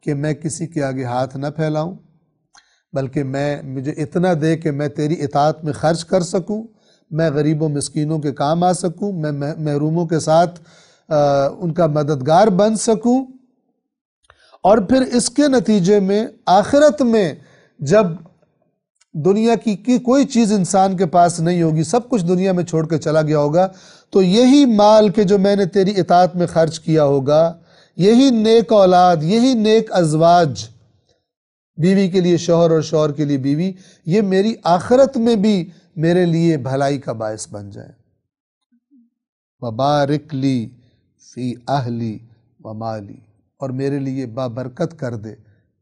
کہ میں کسی کے آگے ہاتھ نہ پھیلاؤں، بلکہ مجھے اتنا دے کہ میں تیری اطاعت میں خرچ کر سکوں، میں غریبوں مسکینوں کے کام آ سکوں، میں محروموں کے ساتھ ان کا مددگار بن سکوں، اور پھر اس کے نتیجے میں آخرت میں جب دنیا کی کوئی چیز انسان کے پاس نہیں ہوگی، سب کچھ دنیا میں چھوڑ کے چلا گیا ہوگا، تو یہی مال کہ جو میں نے تیری اطاعت میں خرچ کیا ہوگا، یہی نیک اولاد، یہی نیک ازواج، بیوی کے لیے شوہر اور شوہر کے لیے بیوی، یہ میری آخرت میں بھی میرے لیے بھلائی کا باعث بن جائے۔ وَبَارِكْ لِي فِي أَهْلِي وَمَالِي، اور میرے لیے بابرکت کر دے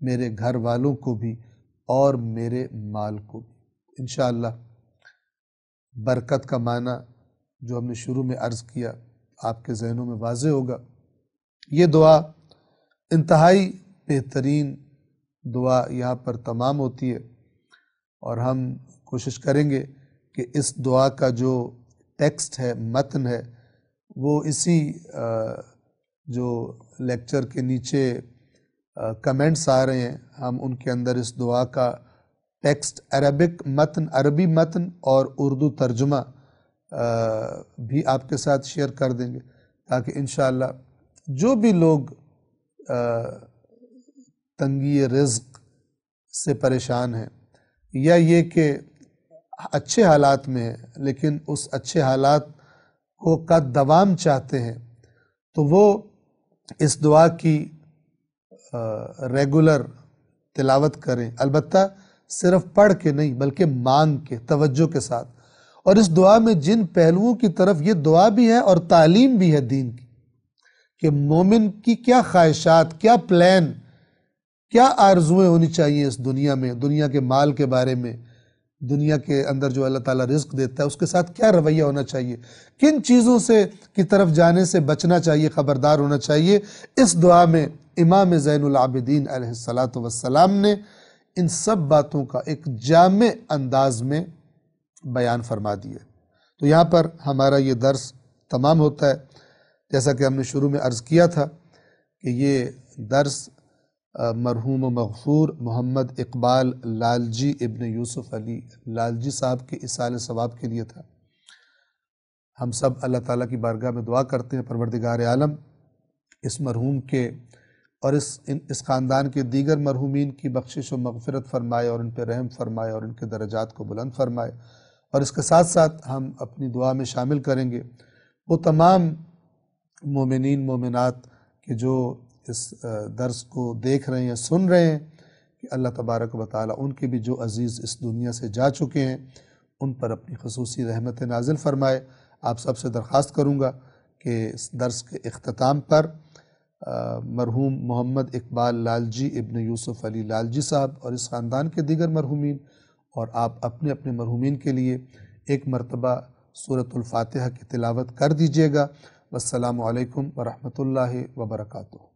میرے گھر والوں کو بھی اور میرے مال کو بھی۔ انشاءاللہ برکت کا معنی جو ہم نے شروع میں عرض کیا آپ کے ذہنوں میں واضح ہوگا۔ یہ دعا انتہائی بہترین دعا یہاں پر تمام ہوتی ہے، اور ہم کوشش کریں گے کہ اس دعا کا جو ٹیکسٹ ہے، متن ہے، وہ اسی جو لیکچر کے نیچے کمنٹس آ رہے ہیں، ہم ان کے اندر اس دعا کا ٹیکسٹ عربک متن، عربی متن اور اردو ترجمہ بھی آپ کے ساتھ شیئر کر دیں گے، تاکہ انشاءاللہ جو بھی لوگ تنگی رزق سے پریشان ہیں، یا یہ کہ اچھے حالات میں ہیں لیکن اس اچھے حالات کا دوام چاہتے ہیں، تو وہ اس دعا کی ریگولر تلاوت کریں، البتہ صرف پڑھ کے نہیں بلکہ مانگ کے، توجہ کے ساتھ۔ اور اس دعا میں جن پہلوؤں کی طرف یہ دعا بھی ہے اور تعلیم بھی ہے دین کی، کہ مومن کی کیا خواہشات، کیا پلان، کیا آرزویں ہونی چاہیے اس دنیا میں، دنیا کے مال کے بارے میں، دنیا کے اندر جو اللہ تعالیٰ رزق دیتا ہے اس کے ساتھ کیا رویہ ہونا چاہیے، کن چیزوں سے کی طرف جانے سے بچنا چاہیے، خبردار ہونا چاہیے۔ اس دعا میں امام زین العابدین علیہ السلام نے ان سب باتوں کا ایک جامع انداز میں بیان فرما دیا۔ تو یہاں پر ہمارا یہ درس تمام ہوتا ہے۔ جیسا کہ ہم نے شروع میں عرض کیا تھا کہ یہ درس مرحوم و مغفور محمد اقبال لالجی ابن یوسف علی لالجی صاحب کے اصال ثواب کے لیے تھا۔ ہم سب اللہ تعالیٰ کی بارگاہ میں دعا کرتے ہیں پروردگار عالم اس مرحوم کے اور اس خاندان کے دیگر مرحومین کی بخشش و مغفرت فرمائے، اور ان پہ رحم فرمائے، اور ان کے درجات کو بلند فرمائے۔ اور اس کے ساتھ ساتھ ہم اپنی دعا میں شامل کریں گے وہ تمام مومنین مومنات کہ جو اس درس کو دیکھ رہے ہیں، سن رہے ہیں، کہ اللہ تبارک و تعالیٰ ان کے بھی جو عزیز اس دنیا سے جا چکے ہیں ان پر اپنی خصوصی رحمت نازل فرمائے۔ آپ سب سے درخواست کروں گا کہ اس درس کے اختتام پر مرحوم محمد اقبال لالجی ابن یوسف علی لالجی صاحب اور اس خاندان کے دیگر مرحومین، اور آپ اپنے اپنے مرحومین کے لیے ایک مرتبہ سورۃ الفاتحہ کی تلاوت کر دیجیے گا۔ والسلام علیکم ورحمۃ اللہ وبرکاتہ۔